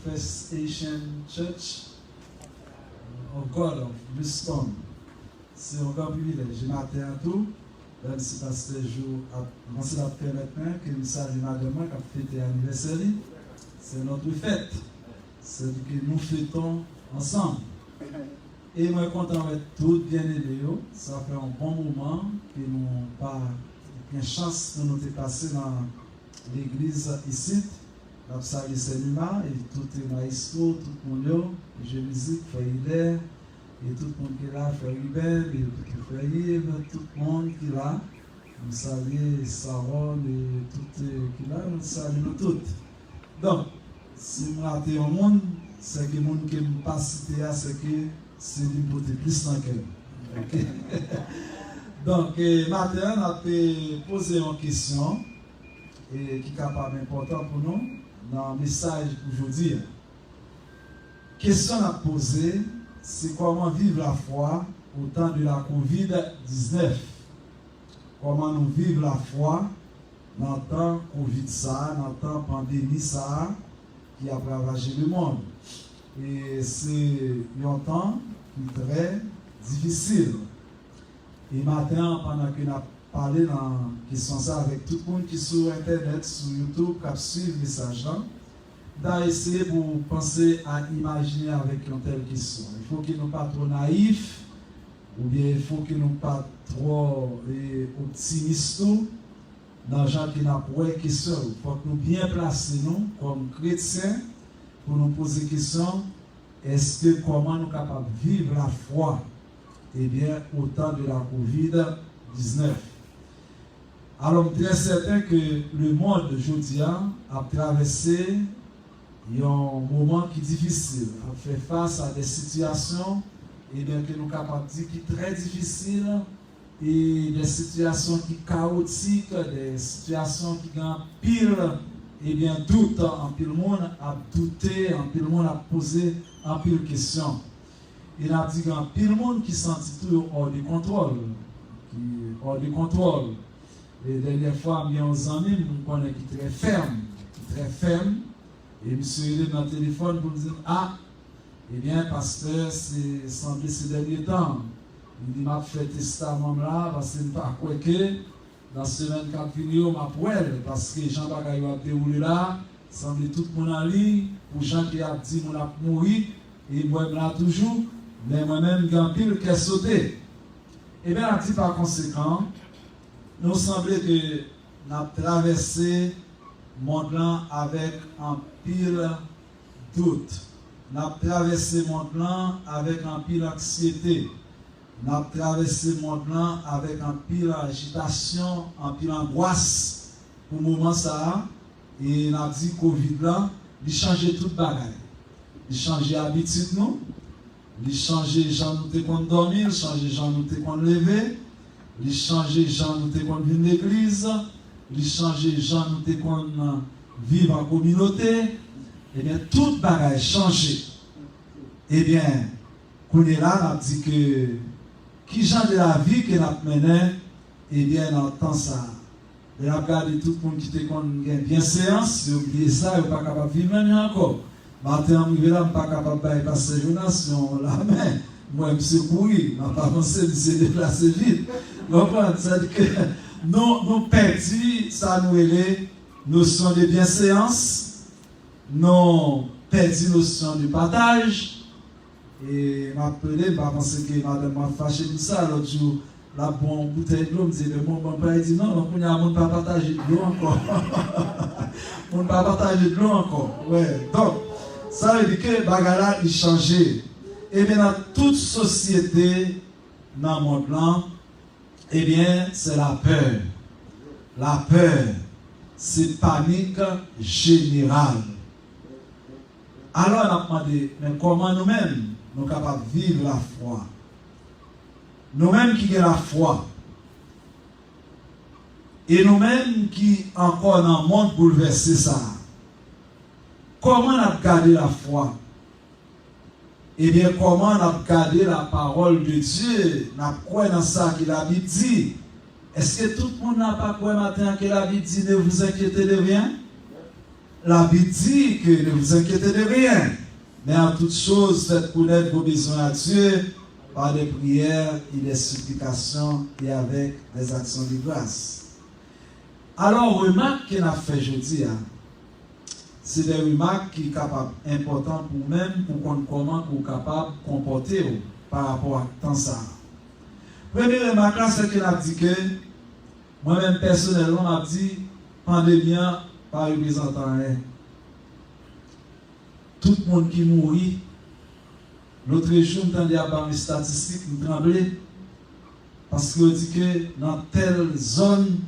First Asian Church of God of Lisbon. C'est un grand privilège. Je m'attends à tout. Même si pasteur jour a commencé à faire maintenant, que nous saluons madame qui a fêté l'anniversaire. C'est notre fête. C'est ce que nous fêtons ensemble. Et moi, content d'être tous bien aidés. Ça fait un bon moment que nous n'avons pas une chance de nous dépasser dans l'église ici. Nous saluons Seigneur et tout le maestro, tout le monde, je musique, frère et tout le monde qui est là, frère Hubert, et frère Yves, tout le monde qui est là. Nous saluons Sarah et tout qui est là, nous saluons nous toutes. Donc, si nous ratons un monde, c'est que le monde qui ne pas cité, c'est que c'est une beauté plus dans qu'elle. Okay? Donc, maintenant, on a posé une question qui est capable d'important pour nous dans le message aujourd'hui. La question à poser, c'est comment vivre la foi au temps de la COVID-19. Comment nous vivre la foi dans le temps Covid ça, dans le temps pandémie ça, qui a ravagé le monde. Et c'est un temps qui est très difficile. Et maintenant, pendant que nous avons parlé dans la question ça avec tout le monde qui est sur Internet, sur YouTube, qui suit le message là, d'essayer pour penser à imaginer avec une telle question. Il faut qu'il ne soit pas trop naïf, ou bien il faut qu'il ne soit pas trop optimiste dans les gens qui n'ont pas de questions. Il faut que nous bien placer nous comme chrétiens pour nous poser la question, est-ce que comment nous sommes capables de vivre la foi au temps de la COVID-19. Alors, je suis très certain que le monde aujourd'hui a traversé un moment qui est difficile, a fait face à des situations que nous sommes capables de dire qui sont très difficiles, et des situations qui sont chaotiques, des situations qui ont pire, doute, en pile monde a douté, en pile monde a posé en pile question. Il a dit qu'en pile monde qui sentit tout hors de contrôle, Et la dernière fois, il y a un ami qui est très ferme, et monsieur il est dans le téléphone pour me dire, pasteur, c'est semblé ces derniers temps. Il dit, m'a fait testament là, parce que je ne sais pas quoi que, dans la semaine qui vient, m'a poêle, parce que Jean Bagaille a déroulé là, semble tout le monde en ligne, pour Jean qui a dit, mon a mouru, et moi, là toujours, mais moi-même, j'ai un pile qui a sauté. Et bien, par conséquent, nous semblait que nous avons traversé le monde avec un pile doute. Nous avons traversé le monde avec un pile anxiété. Nous avons traversé le monde avec un pile agitation, un pile angoisse pour le moment ça. Et nous avons dit Covid là, il changeait toute bagaille. Il changeait l'habitude nous. Il changeait les gens nous qu'on dormir, il changeait les gens nous qu'on lever. Il changeait les gens nous qu'on vient l'église, il changeait les gens nous qu'on vivre en communauté. Eh bien, toute bagaille changé. Eh bien, qu'on est là, on a dit que qui genre de la vie que nous menons, eh bien, on entend ça. Et on a regardé tout le monde qui était bien séance, il a oublié ça, il n'est pas capable de vivre maintenant encore. Matin, je ne suis pas capable de passer une nation, la main. Moi, je suis couru, je n'ai pas avancé, je suis déplacé vite. C'est-à-dire que nous perdons, ça nous est notion de bienséance, nous perdons notion de partage. Et je m'appelais, je pensais que madame m'a fâché pour ça. L'autre jour, la bonne bouteille de l'eau me disait, mon papa dit non, on ne peut pas partager de l'eau encore. On ne peut pas partager de l'eau encore. Ouais. Donc, ça veut dire que Bagala il changé. Et bien, dans toute société, dans le monde là, eh bien, c'est la peur. La peur, c'est panique générale. Alors, on a demandé, mais comment nous-mêmes, nous sommes capables de vivre la foi? Nous-mêmes qui avons la foi. Et nous-mêmes qui, encore dans le monde bouleversé, ça. Comment on a gardé la foi? Eh bien, comment on a gardé la parole de Dieu? On a quoi dans ça que la Bible dit? Est-ce que tout le monde n'a pas quoi matin que la Bible dit ne vous inquiétez de rien? La Bible dit que ne vous inquiétez de rien. Mais en toutes choses, faites connaître vos besoins à Dieu par des prières et des supplications et avec des actions de grâce. Alors, remarque qu'on a fait aujourd'hui, c'est des remarques qui sont importantes pour nous-mêmes, pour qu'on comment nous sommes capables de comporter par rapport à tant ça. Première remarque, c'est qu'on a dit que, moi-même personnellement, je dit, pandémie pas représentant rien. Tout le monde qui mourit, l'autre jour, je entendais à les statistiques, je tremblais, parce qu'on dit que dans telle zone,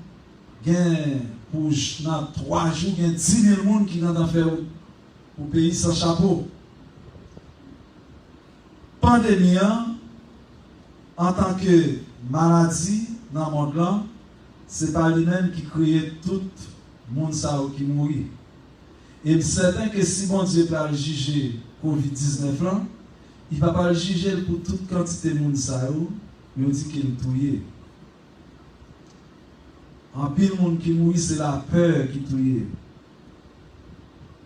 dans 3 jours, il y a 10 000 personnes qui ont fait pour pays sans chapeau. Pandémie, en tant que maladie dans le monde là, ce n'est pas lui-même qui crée tout le monde qui mourit. Et c'est certain que si bon Dieu peut le juger COVID-19 là, il ne va pas le juger pour toute quantité de monde mais il dit qu'il est touillé. En pile monde qui mourit, c'est la peur qui touille.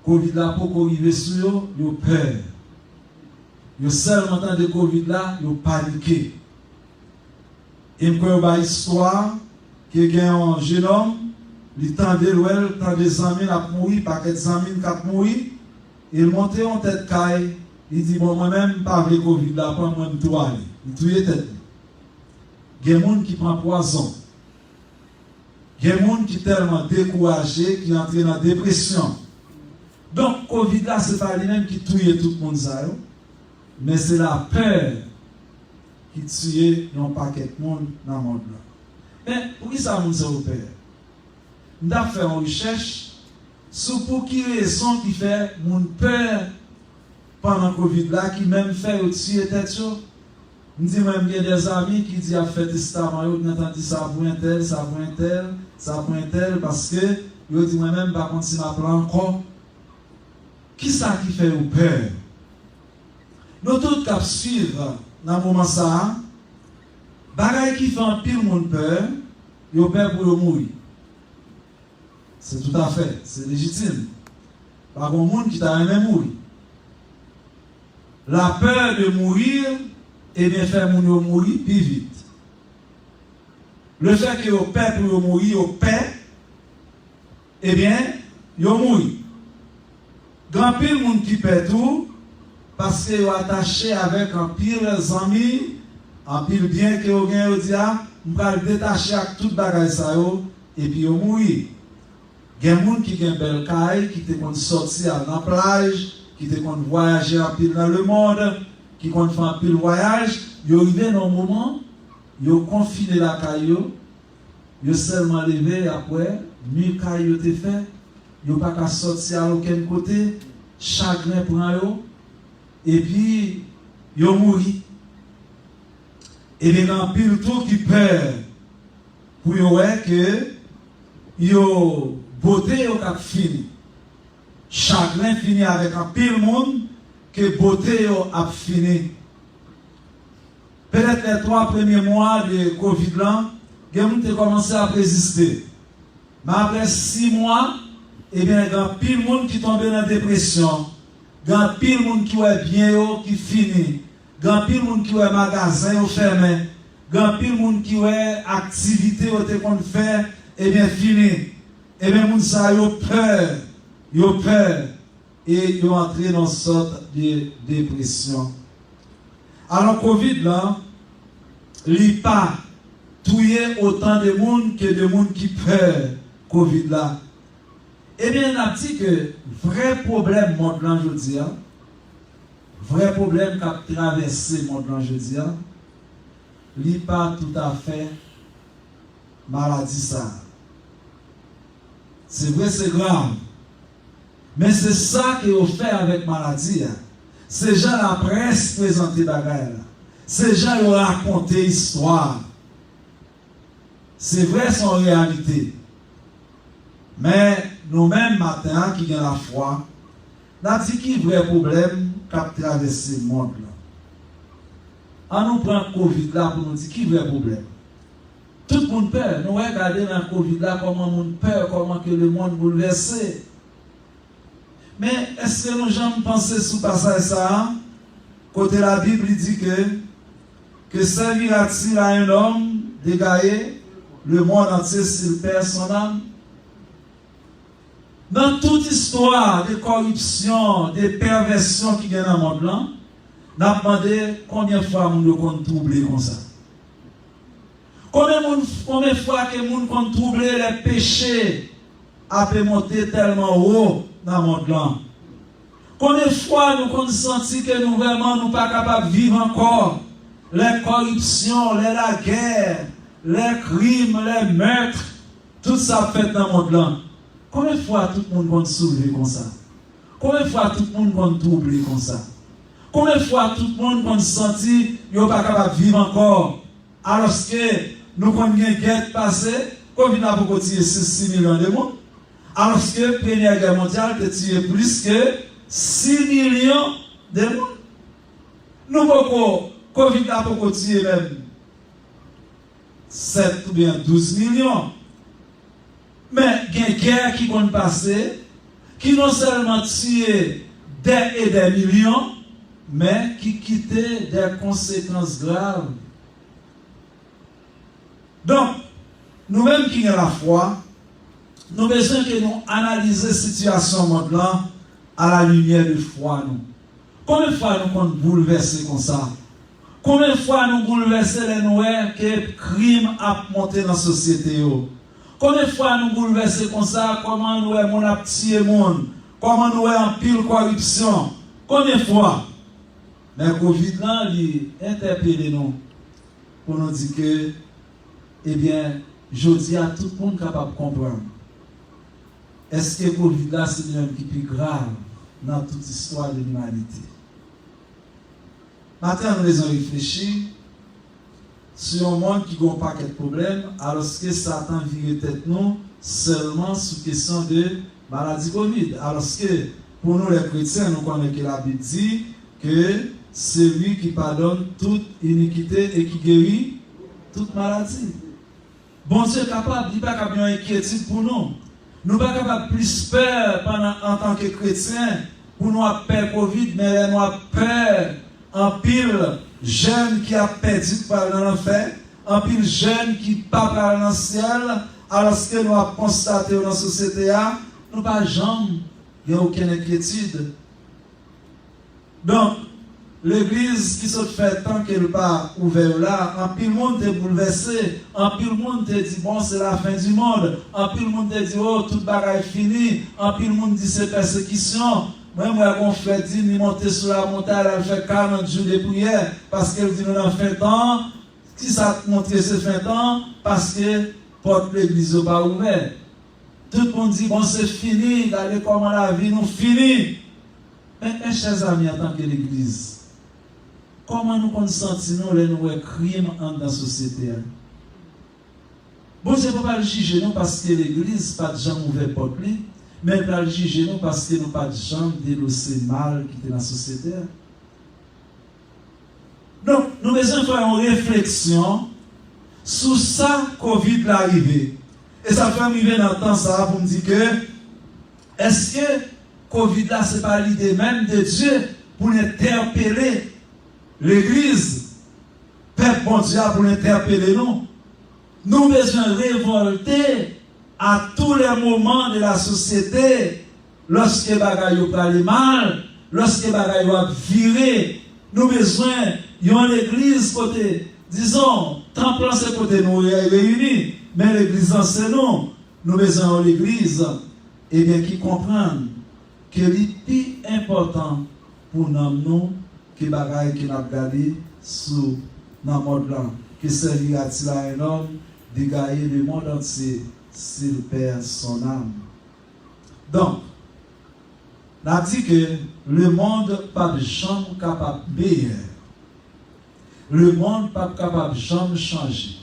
Covid là, pour qu'on arrive sur eux, ils ont peur. Ils ont seulement temps de Covid là, ils ont paniqué. Et quand on a une histoire, qu'il y a un jeune homme, il tend de l'ouel, tend des amis qui ont mouru, pas que des amis qui ont mouru, il montait en tête caille, il dit bon moi-même pas avec Covid là, pas moi me tout aller. Il touye tête. Il y a des gens qui prennent poison. Il y a des gens qui sont tellement découragés, qui entrent dans la dépression. Donc, Covid là, ce n'est pas lui-même qui tue tout le monde, mais c'est la peur qui tue un paquet de monde dans le monde. Mais pour qui ça, mon peur? Nous avons fait une recherche sur pour qui raison qui fait mon peur pendant le Covid là, qui même fait tuer tête. Nous disons même qu'il y a des amis qui disent à faire testament, ils ont entendu ça pour un tel, ça pour un tel, ça pour un tel, parce que ils ont dit moi-même, pas continuer à prendre encore. Qui ça qui fait peur? Nous tous qui suivre dans le moment ça, bagaille qui fait un pile monde peur, ils ont peur pour le mourir. C'est tout à fait, c'est légitime. Pas bon monde qui t'a aimé mourir. La peur de mourir, et bien faire moun mourir plus vite. Le fait que vous peur pour mourir, vous peur, eh bien, vous mourir. Grand pile moun qui perd tout, parce que vous attaché avec un pile amis, un pile bien que vous gagnez, vous dites, vous allez détacher avec toute bagaille ça, et puis vous mourir. Il y a des gens qui ont une belle caille, qui te sortir dans la plage, qui te voyager un pile dans le monde, qui compte faire un pile voyage, ils arrivent dans un moment, ils ont confiné la caillou, ils ont seulement levé après, mille cailloux étaient fait, ils n'ont pas qu'à sortir à aucun côté, chagrin prend eux, et puis ils ont mouru. Et les gens pile tout qui peur, pour eux que ils ont beauté au cap fini. Chagrin fini avec un pile monde, que beauté a fini. Peut-être les 3 premiers mois de Covid là, les gens ont commencé à résister. Mais après 6 mois, eh bien, il y a pile de monde qui tombe dans la dépression. Il y a pile de monde qui est bien, qui finit. Il y a pile de monde qui est magasin fermé. Il y a pile de monde qui est activité qu'on fait, eh bien, fini. Eh bien, les gens ont peur. Ils ont peur. Et ils ont entré dans une sorte de dépression. Alors, Covid, là, il n'a pas tué autant de monde que de monde qui peur Covid, là. Eh bien, on a dit que vrai problème, monde là, je dis, vrai problème qui a traversé le monde là, je dis, il n'est pas tout à fait maladie, ça. C'est vrai, c'est grave. Mais c'est ça qui est fait avec maladie. Ces gens la presse présenter bagaille. Ces gens ont raconté histoire. C'est vrai, c'est en réalité. Mais nous-mêmes, matin, qui avons la foi, nous avons dit qu'il y a un vrai problème qui a traversé le monde. On nous prend le Covid là pour nous dire qu'il y a un vrai problème. Tout le monde peur. Nous regardons dans le Covid là comment le monde peur, comment que le monde bouleversé. Mais est-ce que nous jamais pensé sous passage ça? Côté la Bible dit que servira-t-il à un homme de gagner le monde entier s'il perd son âme? Dans toute histoire de corruption, de perversion qui vient dans le monde là, nous avons demandé combien de fois nous avons troublé comme ça. Combien de fois que nous avons troublé les péchés à monter tellement haut dans le monde là. Combien de fois nous avons senti que nous vraiment nous pas capables de vivre encore les corruptions, la guerre, les crimes, les meurtres, tout ça fait dans le monde là. Combien de fois tout le monde a soulevé comme ça? Combien de fois tout le monde a troublé comme ça? Combien de fois tout le monde a senti qu'il n'est pas capable de vivre encore? Alors que nous avons une guerre passée, Covid a beaucoup tiré 6 millions de monde. Alors que la Première Guerre mondiale a tiré plus que 6 millions de monde. Nous avons Covid a beaucoup tiré même 7 ou bien 12 millions. Mais il y a une guerre qui va passer, qui non seulement tué des et des millions, mais qui quittait des conséquences graves. Donc, nous-mêmes qui avons la foi, nous avons besoin que nous analysions la situation monde là à la lumière de foi nous. Combien de fois nous comptons bouleverser comme ça? Combien de fois nous bouleverser les noirs que le crime a monté dans la société? Combien de fois nous bouleverser comme ça? Comment nous avons un petit monde? Comment nous avons un pile corruption? Combien de fois? Mais le Covid là, il interpelle nous pour nous dire que, eh bien, je dis à tout le monde capable de comprendre. Est-ce que le Covid là, c'est le qui est plus grave dans toute l'histoire de l'humanité? Maintenant, nous avons réfléchi sur un monde qui a un paquet de problèmes, alors que Satan vire tête nous seulement sous question de maladie Covid. Alors que pour nous les chrétiens, nous connaissons que la Bible dit que c'est lui qui pardonne toute iniquité et qui guérit toute maladie. Bon Dieu est capable, il n'est pas capable d'une inquiétude pour nous. Nous ne sommes pas capables de plus peur en tant que chrétiens pour nous avoir peur Covid, mais nous avons peur en pile jeunes qui a perdu par l'enfer, en pile jeunes qui pas par dans le ciel, alors que nous avons constaté dans la société, nous pas jamais, il n'y a aucune inquiétude. Donc, l'église qui se fait tant qu'elle n'est pas ouverte là, en pile monde est bouleversé, en pile monde te dit bon c'est la fin du monde, en pile monde te dit oh toute bagaille fini, en pile monde dit c'est persécution. Moi, on fait dire, il monter sur la montagne, elle fait 40 jours de prière, parce qu'elle dit, nous avons fin temps. Qui ça montre que c'est fin temps? Parce que porte l'église n'est pas ouverte. Tout le monde dit, bon, c'est fini, regardez comment la vie nous finit. Mais, chers amis, en tant que l'église, comment nous consentons les nouveaux crimes dans la société? Bon, je ne peux pas le juger, non, parce que l'église n'a pas de gens ouverts porte. Mais nous allons juger nous parce que nous n'avons pas de gens dénoncer mal qui est dans la société. Donc, nous devons faire une réflexion sur ça Covid est arrivé. Et ça fait arriver dans le temps ça pour me dire que est-ce que Covid là, ce n'est pas l'idée même de Dieu pour interpeller l'Église, Père bon Dieu pour interpeller nous. Nous devons révolter à tous les moments de la société, lorsque les bagailles parlent mal, lorsque les bagailles virent, nous avons besoin d'une église côté, disons, tant plan c'est côté nous réunis, mais l'église c'est nous. Nous avons besoin d'une église qui comprenne que le plus important pour nous, que les bagailles qui nous regardent sous le monde là, que c'est lié à un homme de gagner le monde entier. S'il perd son âme. Donc, on a dit que le monde n'est pas jamais capable de meilleur. Le monde n'est pas capable de jamais changer.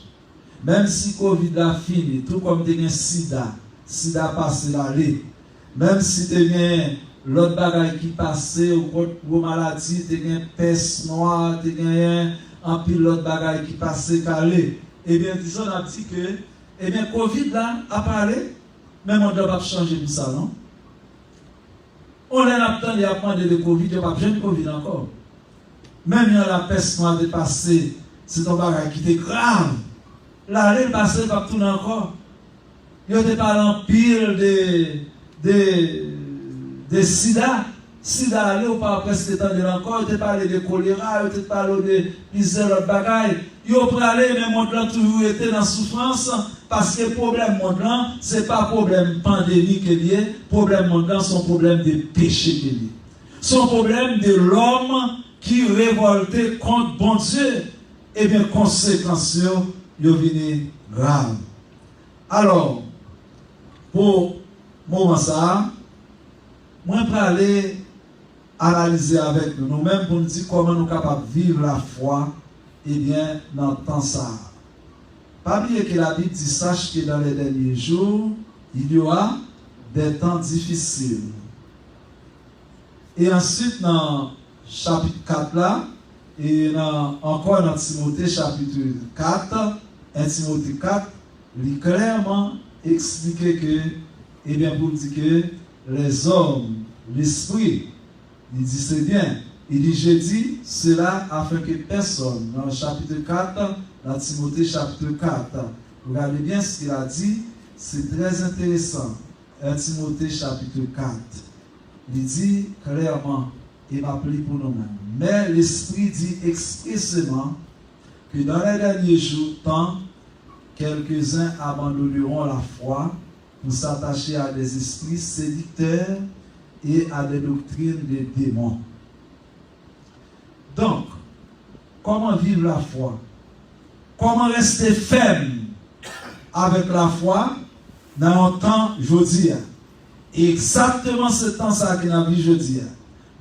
Même si Covid a fini, tout comme tu as SIDA, SIDA passe l'année. Même si tu as l'autre bagaille qui passe, ou vos maladies, tu as peste noire, tu as un pilote bagaille qui passe calé. Eh bien, disons, on a dit que eh bien, Covid là, apparaît, mais on ne doit pas changer tout ça, non? On a attend et apprendre de Covid, il n'y a pas besoin de Covid encore. Même il y a la peste noire de passer, c'est un bagage qui était grave. L'année passée, pas tout encore. Il y a des parents pire de sida. Sida, allez, ou pas presque temps de encore, il te parlé de choléra, il te parlé de plusieurs autres bagailles. Il a parlé, mais mon temps toujours été dans souffrance, parce que le problème mondial, ce n'est pas un problème pandémique lié, le problème mondial, c'est un problème de péché lié. C'est un problème de l'homme qui révoltait contre bon Dieu. Et bien, conséquences, il venu grave. Alors, pour moment ça, moi, je vais aller analyser avec nous-mêmes pour nous dire comment nous sommes capables de vivre la foi, eh bien, dans le temps ça. Pas oublier que la Bible dit, sache que dans les derniers jours, il y aura des temps difficiles. Et ensuite, dans chapitre 4 là, et encore dans Timothée chapitre 4, 1 Timothée 4, il clairement expliqué que, eh bien, pour dire que les hommes, l'esprit, il dit c'est bien. Il dit, je dis cela afin que personne, dans le chapitre 4, dans Timothée chapitre 4, regardez bien ce qu'il a dit, c'est très intéressant. 1 Timothée chapitre 4. il dit clairement, il m'a pris pour nous-mêmes. Mais l'Esprit dit expressément que dans les derniers jours, tant quelques-uns abandonneront la foi pour s'attacher à des esprits séducteurs et à des doctrines des démons. Donc, comment vivre la foi? Comment rester ferme avec la foi dans un temps aujourd'hui? Exactement ce temps ça qui n'a vu aujourd'hui.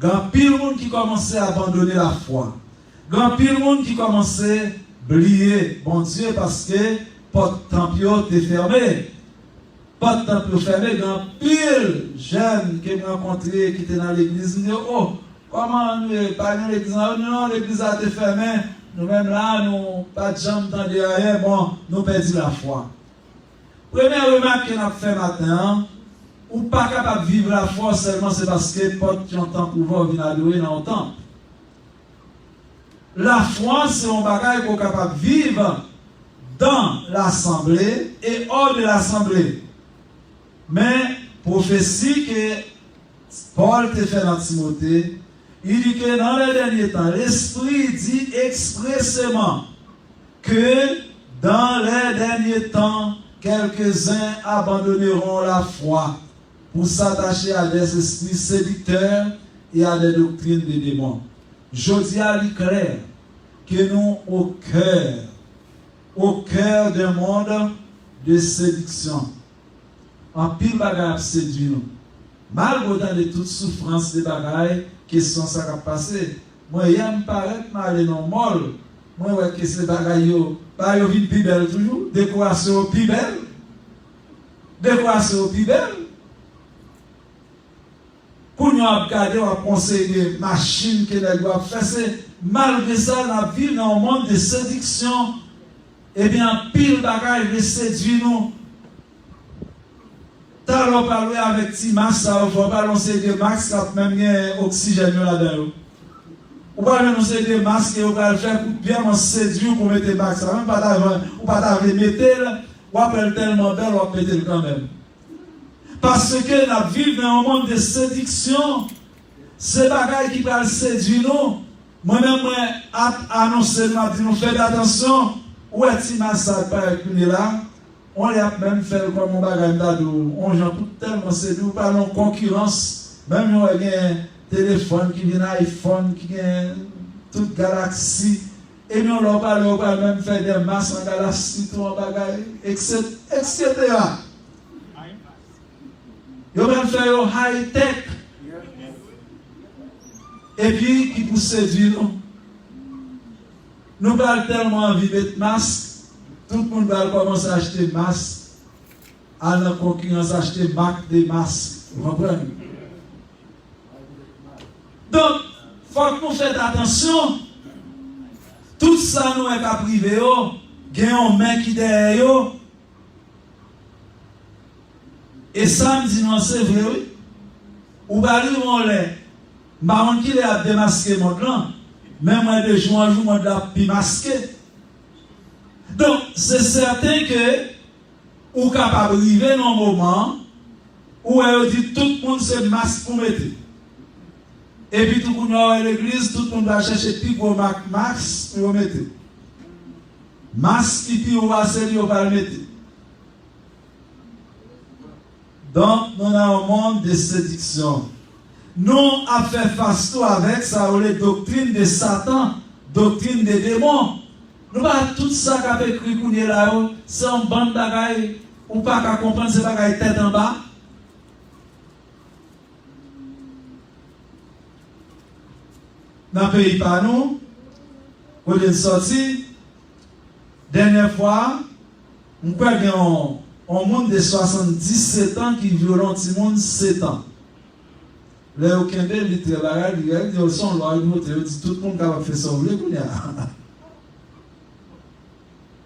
Il y a pile de monde qui commençait à abandonner la foi. Il y a pile de monde qui commençait à oublier bon Dieu parce que porte temple était fermé. Porte temple fermé. Il y a pile de jeunes qui m'ont rencontré qui étaient dans l'église. Ils disent, oh, comment nous pas dans l'église? Non, l'église a été fermée. Nous-mêmes là, nous pas de jambes dans derrière. Bon, nous perdons la foi. Première remarque qu'on a fait matin, ou pas capable de vivre la foi seulement c'est parce que porte qui entend pouvoir venir adorer dans le temple. La foi, c'est un bagage qu'on est capable de vivre dans l'assemblée et hors de l'assemblée. Mais, prophétie que Paul te fait dans Timothée, il dit que dans les derniers temps, l'Esprit dit expressément que dans les derniers temps, quelques-uns abandonneront la foi pour s'attacher à des esprits séducteurs et à des doctrines des démons. Je dis à l'éclair que nous, au cœur d'un monde de séduction, en pile bagaille séduit nous. Malgré de toute souffrance des bagailles, question ça va passer. Moi, il me paraît que aller dans le mall. Moi, ouais, que ces bagailles, pas yo vite plus belle toujours. Décoration plus belle. Décoration plus belle. Pour nous regarder, on va penser des machines que les doivent faire. Malgré ça, la vie dans un monde de séduction, eh bien, pile bagaille de séduire nous. T'as parlé avec Timas, ça va balancer des masques, même oxygène là-dedans. Ou pas annoncer des masques et on va le faire pour bien séduire pour mettre des masques. Même pas ou pas t'avoir mettre, ou après tellement belle, ou mettre quand même. Parce que la vie dans un monde de séduction, c'est bagaille qui va séduire nous. Moi-même, annoncer, nous faites attention. Où est-il ça par là? On y a même fait comme un bagage d'ado. On j'en tout tellement séduit, ou parlons concurrence. Même on a un téléphone qui vient iPhone, qui vient toute galaxie. Et nous on parle même faire des masses en galaxie, tout en bagage, etc. Ils même fait high tech. Et puis qui pour séduire nous. Nous parlons tellement envie d'être masque. Tout le monde va commencer à acheter des masques, à la concurrence acheter des masques. Vous comprenez? Donc, il faut que nous fassions attention. Tout ça, nous est à privé. Il y a un mec qui est derrière. Et ça me dit, non, c'est vrai, oui. Ou bien, on l'est. Par contre, il est à démasquer mon plan. Même moi, de jour en jour, moi, je l'ai masqué. Donc, c'est certain que vous êtes capable d'arriver dans un moment où elle dit tout le monde se masque pour mettre. Et puis, tout le monde va à l'église, tout le monde va chercher plus gros masque pour mettre. Masque qui puis on va le mettre. Donc, nous avons un monde de séduction. Nous avons fait face avec ça, les doctrines de Satan, doctrines des démons. Nous pas tout ça qui a écrit qu'on est là, c'est un bon bagaille, ou pas qu'à comprendre ce bagaille tête en bas. Dans le pays par nous, on est sorti, dernière fois, on croit qu'il y a un monde de 77 ans qui violente le monde 7 ans. Là, au Québec, il dit, ils sont là, ils disent, tout le monde qui a fait ça, vous voulez qu'on y a.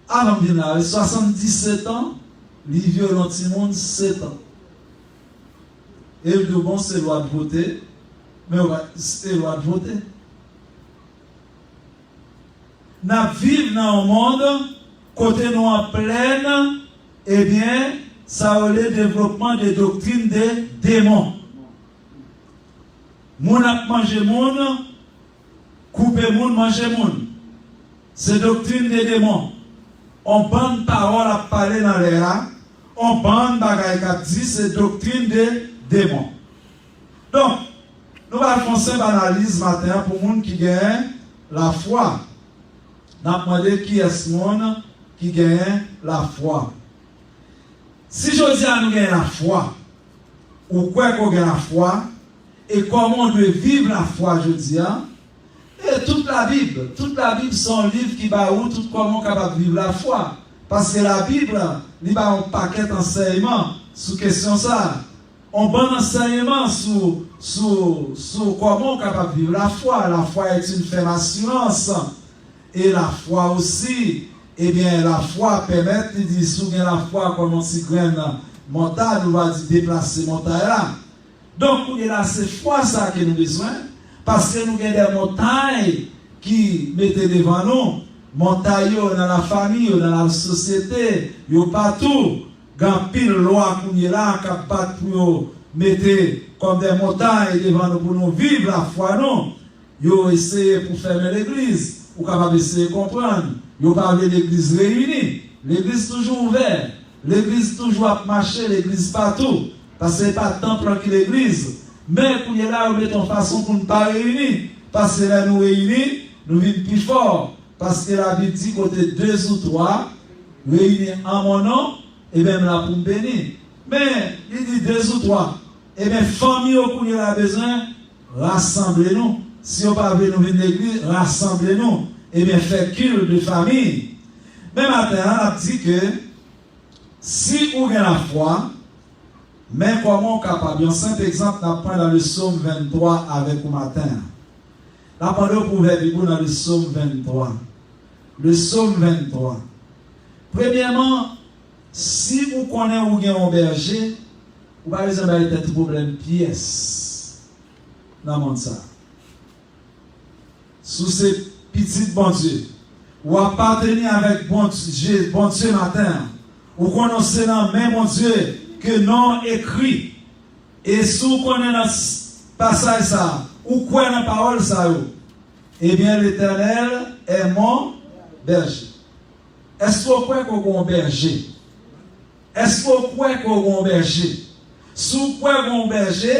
Avant de venir, 77 ans, il violente le monde 7 ans. Et le bon, c'est loi de voter, mais c'est loi de voter. Nous vivons dans un monde, côté nous en pleine, eh bien, ça a le développement des doctrines des démons. Moun a mangé moun, couper moun, manger moun. C'est doctrine des démons. On bande parole à parler dans l'air, on bande bagaille à dire, c'est doctrine des démons. Donc, nous allons faire une simple analyse matin pour les gens qui gagnent la foi. Nous allons demander qui est ce monde qui gagne la foi. Si je dis à nous gagner la foi, ou quoi qu'on gagne la foi, et comment on doit vivre la foi, je dis, et toute la Bible, c'est un livre qui va où tout comment on est capable de vivre la foi. Parce que la Bible, il y a un paquet d'enseignements sur question ça. Un bon enseignement sur comment on est capable de vivre la foi. La foi est une ferme assurance. Et la foi aussi, eh bien, la foi permet de dire, si vous avez la foi comme on s'y graine montagne, on va dire déplacer montagne là. Donc, il y a cette foi ça que nous avons besoin. Parce que nous avons des montagnes qui mettent devant nous. Montagnes dans la famille, dans la société, partout. Quand pile loi qu'on est là, capable pour mettre comme des montagnes devant nous pour nous vivre la foi, non. Ils essayent pour fermer l'église. Ou capable d'essayer de comprendre. Ils parlent de l'église réunie. L'église toujours ouverte. L'église toujours à marcher, l'église partout. Parce que ce n'est pas tant plan que l'église. Mais pour y aller là, nous mettons façon pour ne pas réunir. Parce que là, nous réunis, nous vivons plus fort. Parce que la Bible dit côté 2 ou 3, réunis en mon nom, et même là pour me bénir. Mais il dit 2 ou 3. Et bien, famille, où il y a besoin, rassemblez-nous. Si on ne peut pas venir à l'église, rassemblez-nous. Et bien, faites culte de famille. Mais maintenant, on a dit que si vous avez la foi, mais comment on est capable? Un simple exemple, on apprend dans le psaume 23 avec vous matin. On apprend le proverbe dans le psaume 23. Le psaume 23. Premièrement, si vous connaissez où il y a un berger, vous n'avez pas besoin de problème pièce dans le monde ça. Sous ces petits bon Dieu, ou appartenir avec bon Dieu matin, ou connaissez dans même bon Dieu que non écrit, et sous qu'on est dans ce passage ça, ou quoi dans la parole ça, eh bien l'Éternel est mon berger. Est-ce qu'on croit qu'on est un berger? Est-ce qu'on croit qu'on est un berger? Sous quoi qu'on est un berger,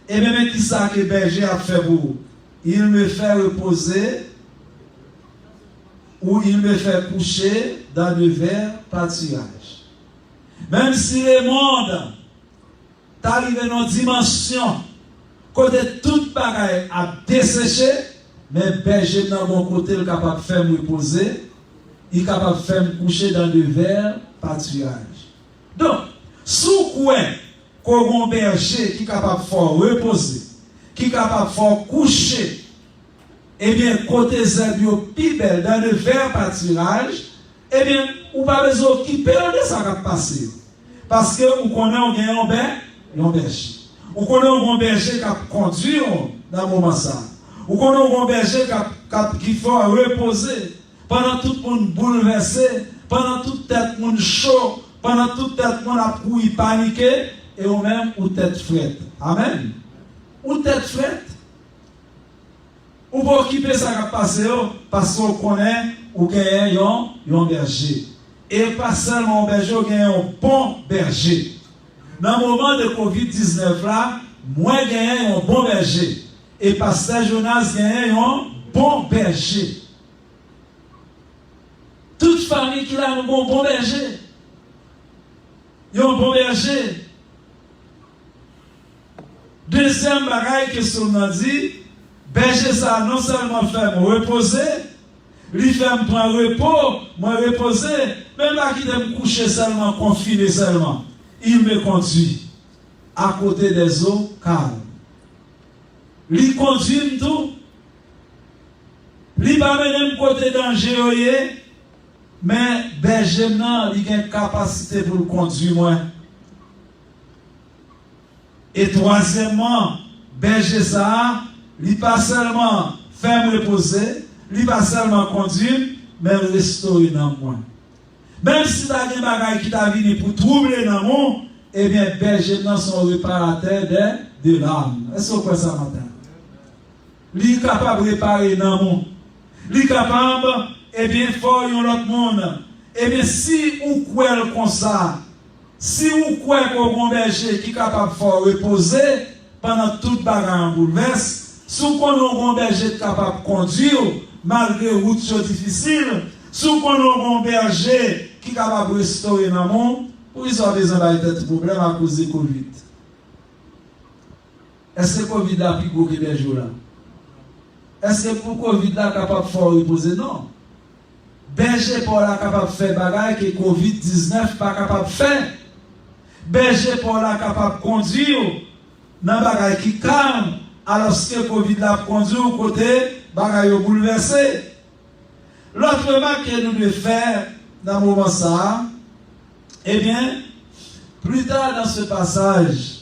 et bien qui ça que le berger a fait pour vous? Il me fait reposer ou il me fait coucher dans de verts pâturages. Même si le monde est arrivé dans une dimension côté toute bagaille a desséché, mais berger dans mon côté est capable de faire me reposer, il est capable de faire me coucher dans de verts pâturages. Donc, sous quoi qu'on berger qui est capable de faire reposer, qui est capable de faire coucher, eh bien, côté zèbre plus belle dans le vert pâturage, eh bien, ou pas besoin d'occuper de ça qui va passer. Parce que vous connaissez un berger. Vous connaissez un berger qui a conduit dans le moment ça. Vous connaissez un berger qui faut reposer pendant tout le monde bouleversé, pendant tout le monde chaud, pendant tout le monde a couillé paniqué, et ou même ou tête frette. Amen. Ou tête frette. Ou pour occuper ça qui a passé parce qu'on connaît ou gagne un berger. Et pas seulement un berger, on gagne un bon berger. Dans le moment de COVID-19 là, moi gagne un bon berger. Et pasteur Jonas gagne un bon berger. Toute famille qui a un bon berger. Il y a un bon berger. Deuxième bagaille que son a dit, berger ça non seulement fait me reposer, lui fait me prendre repos, moi reposer, même là qui me coucher seulement, confiné seulement, il me conduit à côté des eaux calmes. Lui conduit tout, lui va mener côté danger, mais berger non, il a une capacité pour le conduire moi. Et troisièmement, berger ça, il pas seulement faire me reposer, il pas seulement conduire, mais restaurer dans moi. Même si tu as des bagages qui t'a venu pour troubler dans moi, eh bien, berger dans son réparateur de l'âme. Est-ce que vous croyez ça matin? li capable de réparer dans le monde. Li capable, eh bien, faire l'autre monde. Eh bien, si ou croit comme ça, si ou croit qu'on berger qui est capable de faire reposer pendant toute bagarre en bouleverse, si on berger capable de conduire malgré les routes difficiles, si on berger qui est capable de restaurer dans le monde, pour ils ont besoin de problème à cause de Covid. Est-ce que Covid a plus gros que berger là? Est-ce que pour Covid là capable de faire reposer? Non. Berger pour la capable de faire bagaille que Covid-19 pas capable de faire. Berger pour la capable de conduire dans bagaille qui calme alors que Covid l'a conduit au côté bagaille bouleversé. L'autre remarque que nous devons faire dans le moment ça, eh bien, plus tard dans ce passage,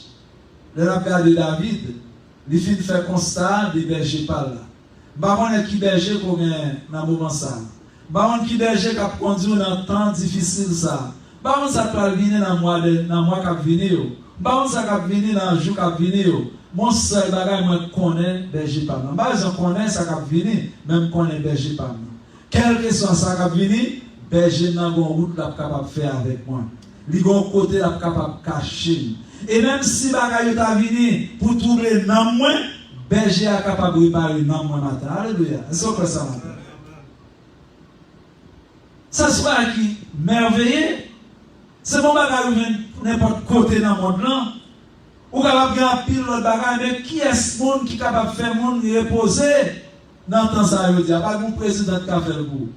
le rappel de David, il finit de faire constat des bergers par là. Baron est qui berger qu'on gagne dans le moment ça. Baron qui berger qui a conduit dans un temps difficile ça. Baron ça peut venir dans le mois qui vient. Baron ça peut venir dans le jour qui vient. Mon seul bagage moi connais berger par moi. Bah je connais ça qui vient, même connais berger par moi. Quelle que soit ça qui vient, berger dans une route là capable de faire avec moi. Li gon côté là capable de cacher. Et même si bagage ta venu pour trouver dans moi, berger est capable de réparer dans moi matin. Alléluia. Est-ce que ça matin? Ça soit qui merveilleux. C'est bon bagage ou n'importe côté dans le monde là. Ou capable de gagner pile l'autre bagage, mais qui est ce monde qui est capable de faire monde reposer dans le temps ça veut dire? Pas un président qui a fait le bout.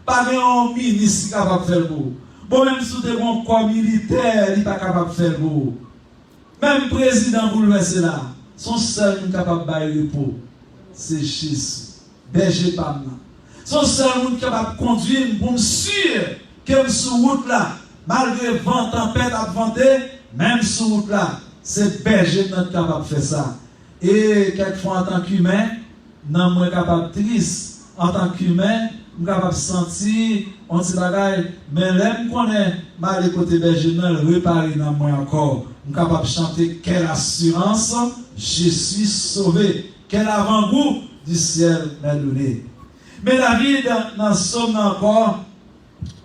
Pas un ministre qui est capable de faire le bout. Bon, même si tu es un corps militaire, il n'est pas capable de faire le bout. Même président bouleversé là, son seul qui est capable de faire le repos, c'est Jésus. Berger pas là. Son seul monde qui est capable de conduire pour me sûr que sur route là, malgré vent, tempête à vanter, même sur route là, c'est berger qui est capable de faire ça. Et quelquefois en tant qu'humain, non moins capable de triste. En tant qu'humain, je suis capable de sentir, on dit bagaille, mais là, je connais, mal côté berger, je réparer dans moi encore. Je suis capable de chanter, quelle assurance, je suis sauvé. Quel avant-goût du ciel m'a donné. Mais David, dans le psaume encore,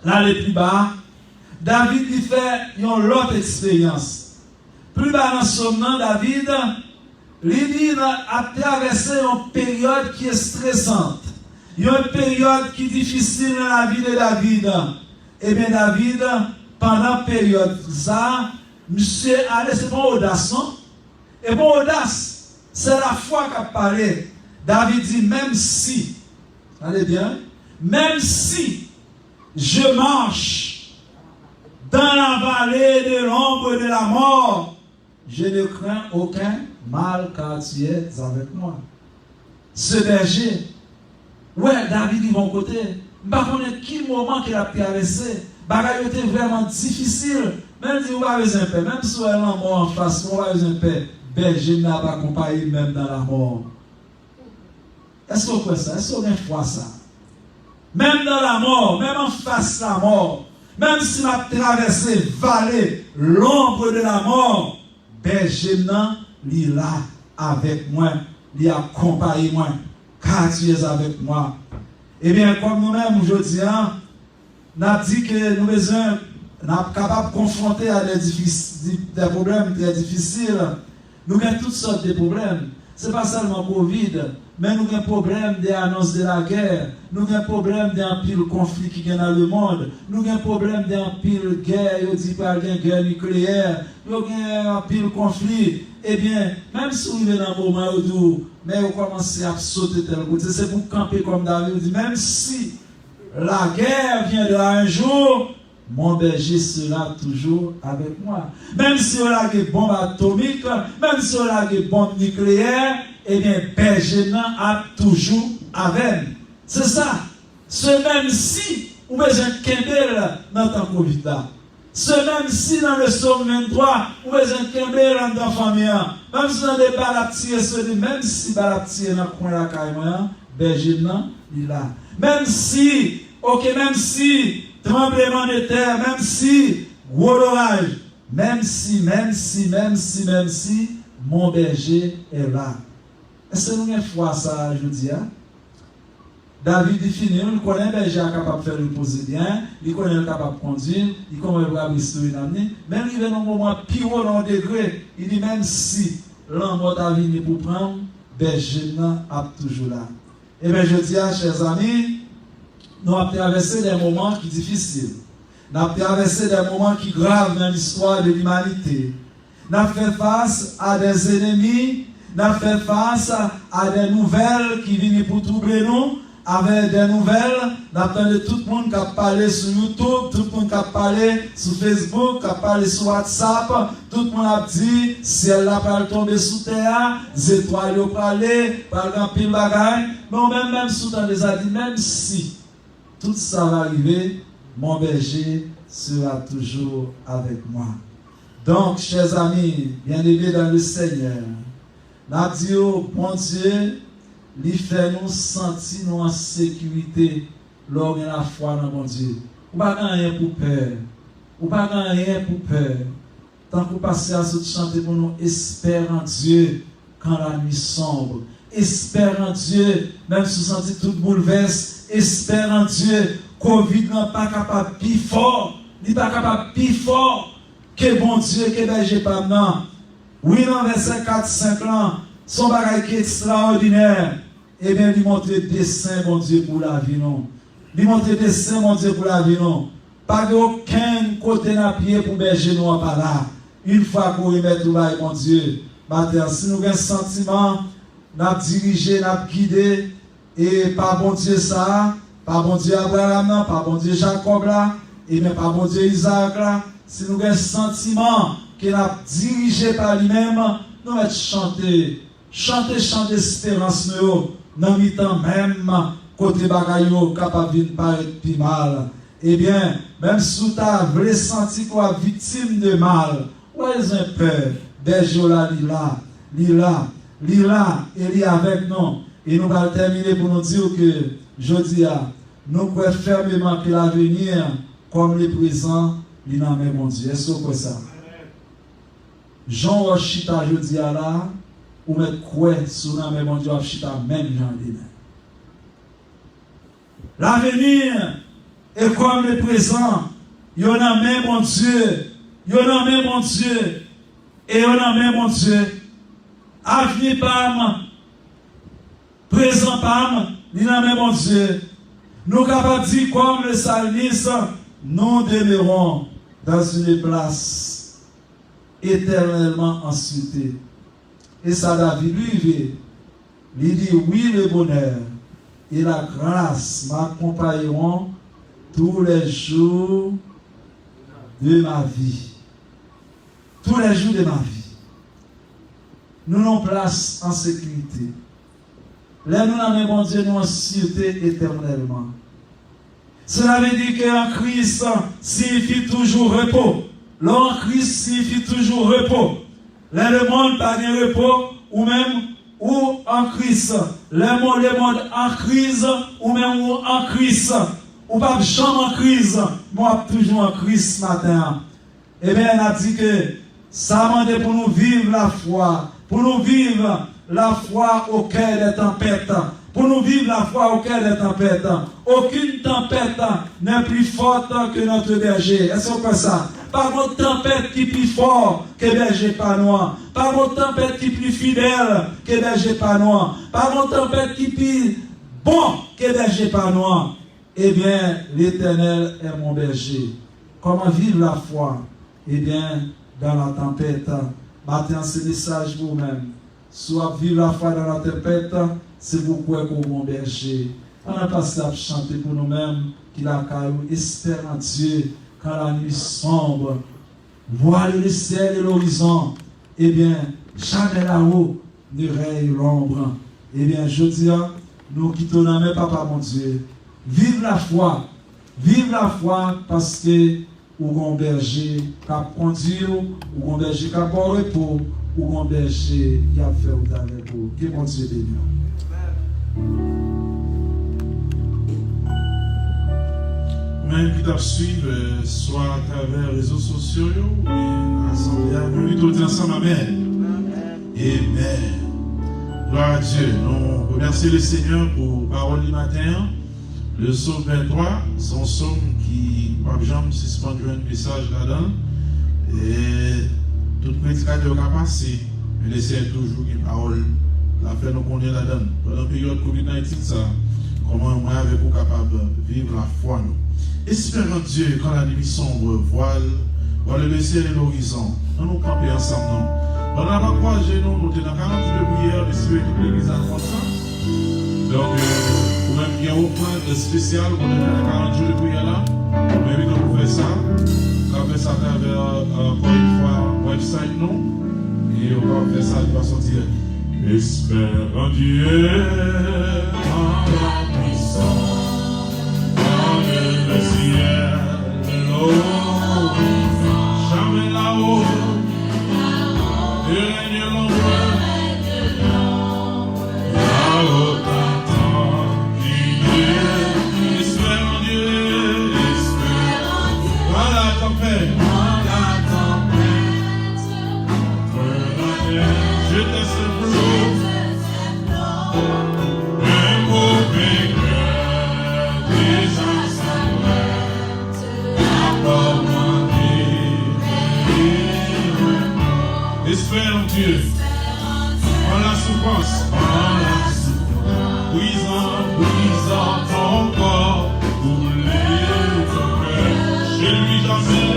là, les plus bas, David il fait une autre expérience. Plus bas dans le psaume, David, il a traversé une période qui est stressante. Il y a une période qui est difficile dans la vie de David. Eh bien, David, pendant la période, ça, monsieur, allez, c'est bon audace, non? Et bon audace, c'est la foi qu'a parlé. David dit, même si, allez bien, même si je marche dans la vallée de l'ombre de la mort, je ne crains aucun mal car tu es avec moi. Ce berger, ouais, David il va au côté. Je ne sais pas quel moment qu'il a traversé. Bagaille était vraiment difficile. Même si vous avez un père, même si vous avez la mort en face, vous avez un père, berger n'a pas accompagné même dans la mort. Est-ce que vous croyez ça? Est-ce que vous avez foi ça? Même dans la mort, même en face de la mort, même si m'a traversé vallée, l'ombre de la mort, berger n'a il est là avec moi, il accompagne moi, car tu es avec moi. Eh bien, comme nous-mêmes aujourd'hui, nous avons dit que nous sommes capables de confronter à des problèmes très difficiles. Nous avons toutes sortes de problèmes. Ce n'est pas seulement Covid, mais nous avons un problème des annonces de la guerre. Nous avons un problème d'un pile conflit qui est dans le monde. Nous avons un problème d'un pile guerre, il dit pas de guerre nucléaire. Nous avons un pile conflit. Eh bien, même si vous êtes dans un moment où mais vous commencez à sauter tel côté, c'est pour camper comme David dit, même si la guerre viendra un jour, mon berger sera toujours avec moi. Même si on a des bombes atomiques, même si on a des bombes nucléaires, eh bien, berger a toujours avec. C'est ça. Ce même si, ou besoin de Kembel dans ta Covid là. Ce même si dans le psaume 23, ou besoin de Kembel dans ta famille, même si dans des balles même si balles dans le coin de la caille, berger il est là. Même si, ok, même si, tremblement de terre, même si, gros orage, même si, mon berger est là. Est-ce que nous avons foi ça, je dis? David définit, il connaît un berger capable de faire reposer bien, il connaît capable de conduire, il connaît capable de restaurer une année. Même il est dans un moment plus haut dans le degré, il dit même si l'homme a venu pour prendre, berger a toujours là. Et bien je dis à chers amis, nous avons traversé des moments qui sont difficiles. Nous avons traversé des moments qui sont graves dans l'histoire de l'humanité. Nous avons fait face à des ennemis, nous avons fait face à des nouvelles qui viennent pour troubler nous. Avec des nouvelles, d'attendre tout le monde qui a parlé sur YouTube, tout le monde qui a parlé sur Facebook, qui a parlé sur WhatsApp, tout le monde a dit, ciel là va tomber sous terre, les étoiles vont parler, par exemple, pile bagaille. Mais même sous temps des a dit, même si tout ça va arriver, mon berger sera toujours avec moi. Donc, chers amis, bien-aimés dans le Seigneur, nous disons, bon Dieu, il fait nous sentir nous en sécurité lors de la foi dans mon Dieu. Ou pas rien pour peur. Ou pas rien pour peur. Tant que vous passez à ce chanter pour nous, espère en Dieu quand la nuit sombre. Espère en Dieu, même si vous sentez tout bouleverse. Espère en Dieu. Covid n'est pas capable plus fort. Il n'est pas capable plus fort que bon Dieu, que berger pas maintenant. Oui, dans verset 4-5 ans. Son bagage qui est extraordinaire. Eh bien, lui montrer dessein, mon Dieu, pour la vie, non. Lui montrer dessein, mon Dieu, pour la vie, non. Pas d'aucun côté n'a pied pour berger nous par là. Une fois qu'on remet tout là, mon Dieu, si nous avons un sentiment, nous avons dirigé, nous avons guidé, et par bon Dieu ça, par bon Dieu Abraham, par bon Dieu Jacob là, et même par bon Dieu Isaac là, si nous avons un sentiment qu'il a dirigé par lui-même, nous allons chanter espérance nous, dans le temps même, côté bagaille capable de paraître plus mal. Eh bien, même si tu as voulu sentir qu'on est victime de mal, ou est-ce un peur, berger là, et il est avec nous. Et nous allons terminer pour nous dire que, je dis, nous croyons fermement que l'avenir, comme le présent, il est dans mon Dieu. Est-ce que c'est ça? Jean Rochita, je dis là, ou mettre quoi sur la même Dieu, Rochita, même Jean dit. L'avenir est comme le présent. Il y en a même mon Dieu. Il y en a même mon Dieu. Et il y en a même mon Dieu. Avenir pas présent pas il y en a même mon Dieu. Nous sommes capables de dire comme le psalmiste, nous demeurons dans une place éternellement ensuite. Et ça, David, lui, il dit, oui, le bonheur et la grâce m'accompagneront tous les jours de ma vie. Tous les jours de ma vie. Nous nous place en sécurité. Là, nous avons bon Dieu, nous en sûreté éternellement. Cela veut dire qu'en Christ signifie toujours repos. L'en Christ signifie toujours repos. Là, le monde pas de repos, ou même ou en Christ. Le monde en crise, ou même ou en Christ. Ou pas jamais en crise. Moi, toujours en Christ ce matin. Eh bien, on a dit que ça m'a demandé pour nous vivre la foi. Pour nous vivre la foi au cœur des tempêtes. Pour nous vivre la foi au cœur des tempêtes. Aucune tempête n'est plus forte que notre berger. Est-ce qu'on peut ça? Pas votre tempête qui est plus fort que berger pas noir. Pas votre tempête qui est plus fidèle que berger pas noir. Pas votre tempête qui est plus bon que berger pas noir. Eh bien, l'Éternel est mon berger. Comment vivre la foi? Eh bien, dans la tempête. Maintenant, c'est le message pour vous-même. Soit vivre la foi dans la tempête, c'est beaucoup pour mon berger. On a passé à chanter pour nous-mêmes, qu'il a caillou, espère en Dieu, quand la nuit sombre, voir le ciel et l'horizon, eh bien, jamais là-haut ne règne l'ombre. Eh bien, je dis, nous quittons la main, Papa mon Dieu. Vive la foi parce que ou un berger qui a conduit, ou un berger qui a bon repos, ou un berger qui a fait au dernier pour. Que mon Dieu bénisse. Même qui t'a suivi, soit à travers les réseaux sociaux, ou l'assemblée, nous tous ensemble, amen. Amen. Gloire à Dieu. Nous remercions le Seigneur pour la parole du matin. Le psaume 23, son psaume qui, par exemple, suspendu un message là-dedans. Et tout prédicateur qui a passé, mais laissez toujours une parole, la fait nous connaître là-dedans. Pendant la période Covid-19, ça, comment moi avec vous capable de vivre la foi nous. Espérons Dieu quand la nuit sombre voile le ciel et l'horizon. Nous camper ensemble. Non? Pendant la croisée, nous sommes dans 40 jours de prière, de suivre toute l'église à ça. Donc, pour même qu'il y ait un offrande spéciale, on est dans 40 jours de prière là. Mais oui, on peut faire ça. On va faire ça à travers, encore une fois, website nous. Et on va faire ça de façon directe. Espère en Dieu, en la puissance, dans le ciel, l'eau, jamais là-haut, et règne l'ombre, là-haut t'attend, espère en Dieu, dans la tempête, je te secours. Espère en Dieu, en la souffrance, brisant ton corps, brûler ton cœur, chez lui jamais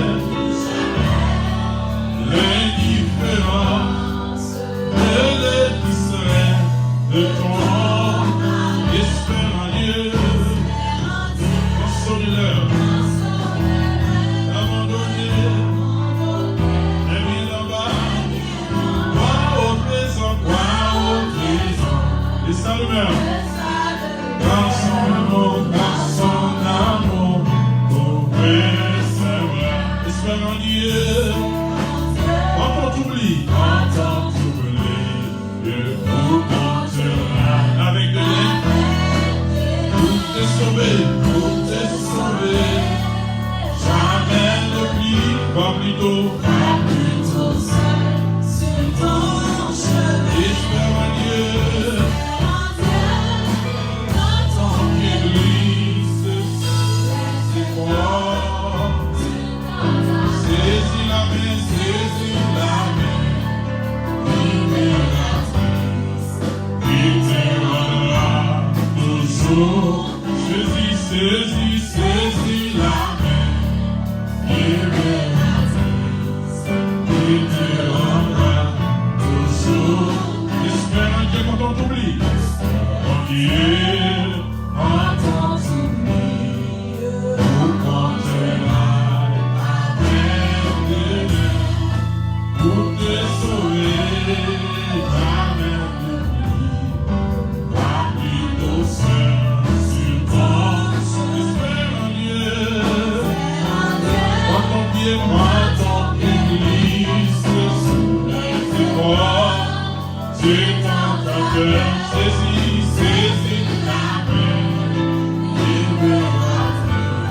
l'indifférence ne le distrait de ton espère en Dieu, console-leur, abandonné. Et ça le meurt. Par son amour, pour persévérer. Espère en Dieu. Quand on t'oublie, Dieu pour continuer avec de l'aide. Pour te sauver, jamais n'oublie, va plutôt seul sur ton chemin. Espère en Dieu. Saisis la main, libératrice, il te rendra toujours. Espère en Dieu quand on t'oublie, en Dieu, quand on t'oublie, ou quand tu vas avec de l'air, pour te sauver, jamais n'oublie, va plutôt seul. Moi, ton église sous les efforts, tu t'entends, saisis la main, libératrice,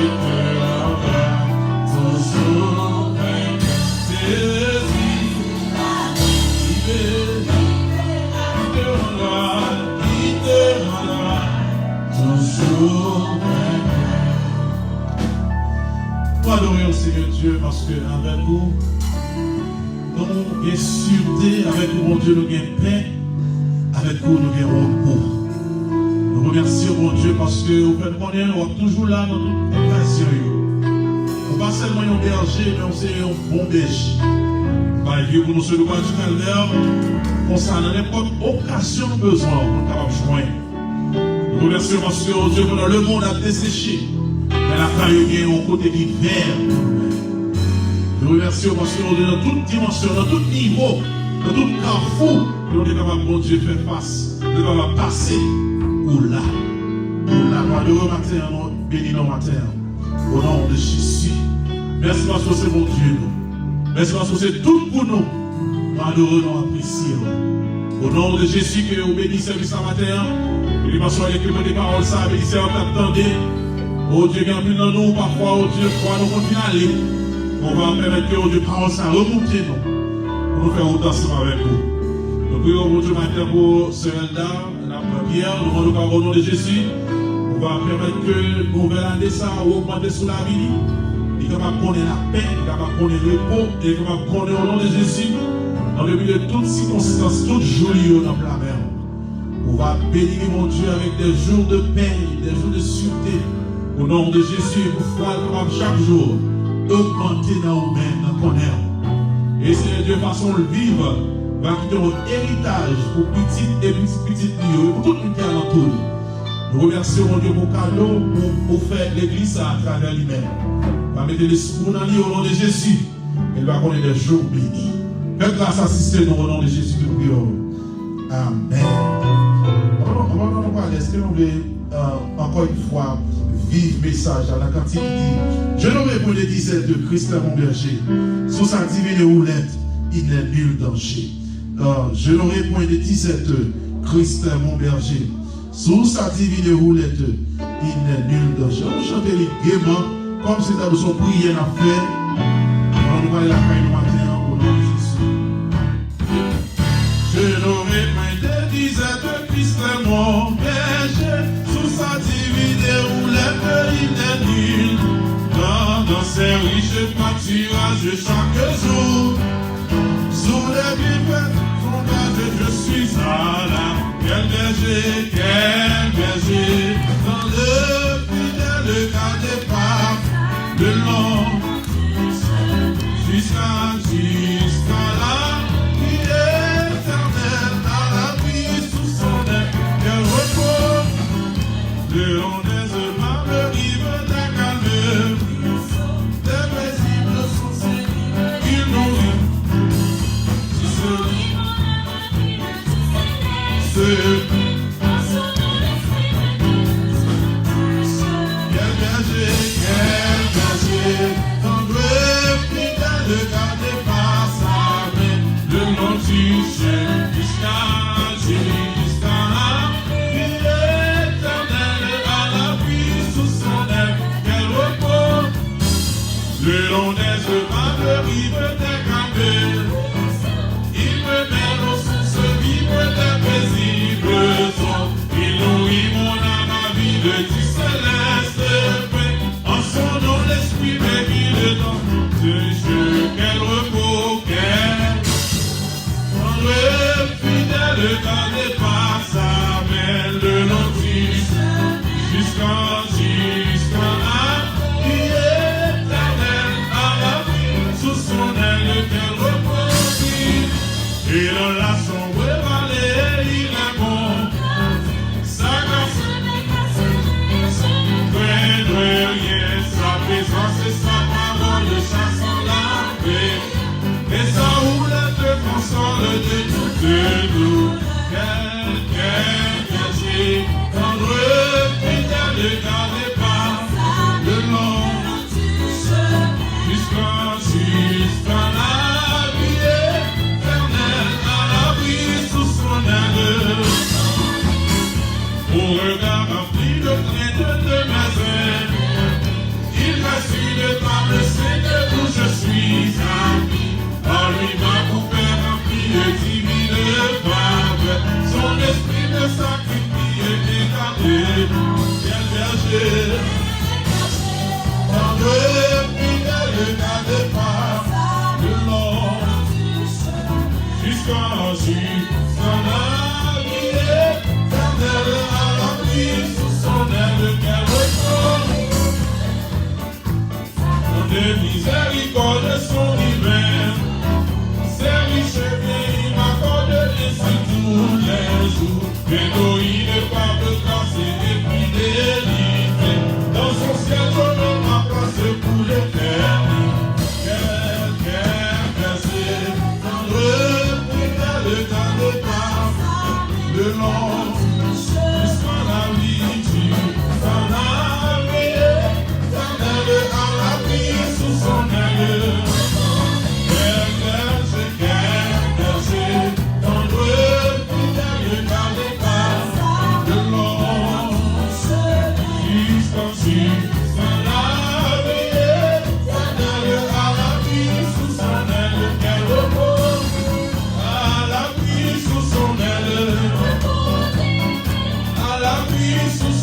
il te rendra toujours vainqueur. Saisis la main, il te rendra toujours vainqueur. Nous adorons le Seigneur Dieu parce qu'avec nous, nous avons sûreté, avec nous, mon Dieu, nous avons paix, avec nous, nous avons repos. Nous remercions, mon Dieu, parce que vous faites connaître, nous sommes toujours là dans toute occasion. Nous ne pas seulement un berger, mais aussi un bon berger. Par Dieu, pour nous se louer du calvaire, concernant n'importe occasion de besoin, nous sommes capables de joindre. Nous remercions parce que, oh Dieu, pendant le monde a desséché. Mais la caille est au côté d'hiver. Nous remercions parce que dans toute dimension, dans tout niveau, dans tout carrefour, nous sommes capables, mon Dieu, de faire face. Nous sommes capables de passer ou là. Par le matin, nous bénissons le matin. Au nom de Jésus. Merci parce que c'est mon Dieu. Merci parce que c'est tout pour nous. Nous adorons, nous apprécions. Au nom de Jésus, que vous bénissez ce matin. Et parce que l'écriture des paroles, ça, bénissez en t'attendez. Oh Dieu, il y a plus dans nous, parfois, oh Dieu, crois nous continuer à aller. On va permettre que, oh Dieu, parole ça remonte nous. Pour nous faire autre ensemble avec vous. Nous prions pour Dieu matin pour Sœur Elda, la première, nous demandons au nom de Jésus, on va permettre que nouvelle année ça augmente sur la vie. Il est capable de connaître la paix, il est capable de connaître le repos, il est capable de connaître au nom de Jésus, dans le milieu de toutes circonstances, toutes jours dans la mer. On va bénir mon Dieu avec des jours de paix, des jours de sûreté. Au nom de Jésus, pour faire capable chaque jour augmenter dans nous-mêmes, dans ton air. Et c'est Dieu façon de vivre, va quitter notre héritage pour petites et petites lieux, pour tout le monde qui est alentour. Nous remercions mon Dieu pour le cadeau, pour faire l'église à travers lui-même. Va mettre l'esprit dans lui au nom de Jésus. Elle va connaître des jours bénis. Faites grâce à nous au nom de Jésus que nous prions. Amen. Est-ce que nous voulons encore une fois vivre message à la quantité qui dit: je n'aurai point de disette de Christ mon berger, sous sa divine roulette, il n'est nul danger. Je n'aurai point de disette de Christ mon berger, sous sa divine roulette, il n'est nul danger. On chante les gaiement comme si c'était son prière à faire. On nous va aller la caille le matin au nom de Jésus. Je n'aurai point de disette de Christ mon berger, sous sa divine roulette, il n'est nul. Dans ses riches pâturages chaque jour, sous les bibliothèques fondages, je suis à la. Quel berger, dans le fidèle départ, de long, jusqu'à là, il est éternel, à l'abri sous son aile, quel repos, le long des marbles rives d'un calme, des paisibles sont Seigneur, il nourrit, le long des marbles rives des campés, il me mène aux sources vives des paisibles eaux. Il nourrit mon âme avide du céleste paix. En son nom l'esprit m'évite dans ce jeu. Quel repos, quel dans le fidèle gardé par sa main, le long jusqu'à là. Et dans la sombre vallée, il est bon. Sa grâce ne craindre rien. Sa présence et sa parole chassent la paix. Et sa roulette console de toutes nous. Quel berger, tendre fidèle gardé par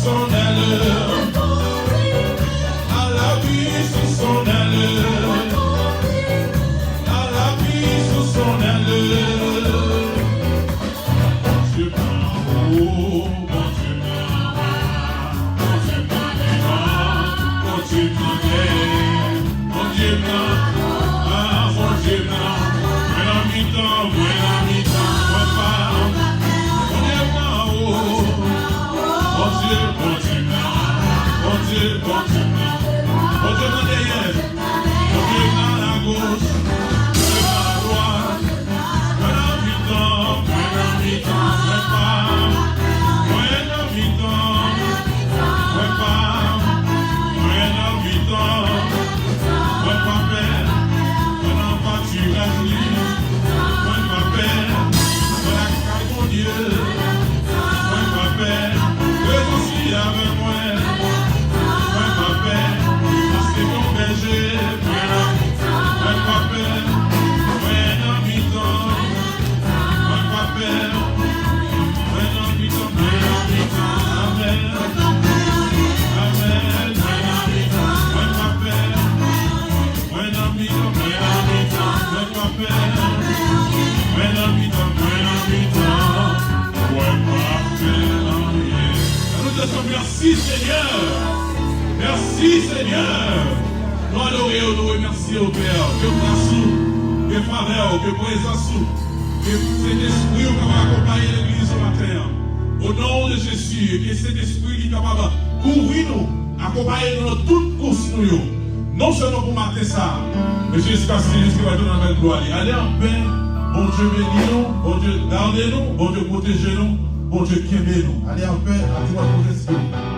son aile, à l'abri sous son aile, à l'abri sous son aile. Dieu prend, oh, mon Dieu prend, mon Dieu prend, mon Dieu prend, mon Dieu prend, ah, mon Dieu prend. Merci Seigneur, merci Seigneur. Nous adorons, nous remercions au Père. Que grâce, que faveur, que présence, que cet esprit qui va accompagner l'église ce matin. Au nom de Jésus, et que cet esprit qui est capable de couvrir nous, accompagner nous dans toute course nous. Non seulement pour mater ça, mais jusqu'à ce que va donner la belle gloire. Allez en paix, bon Dieu bénis nous, bon Dieu gardez nous, bon Dieu protégez nous, bon Dieu qui aime nous. Allez en paix, à toi pour l'esprit.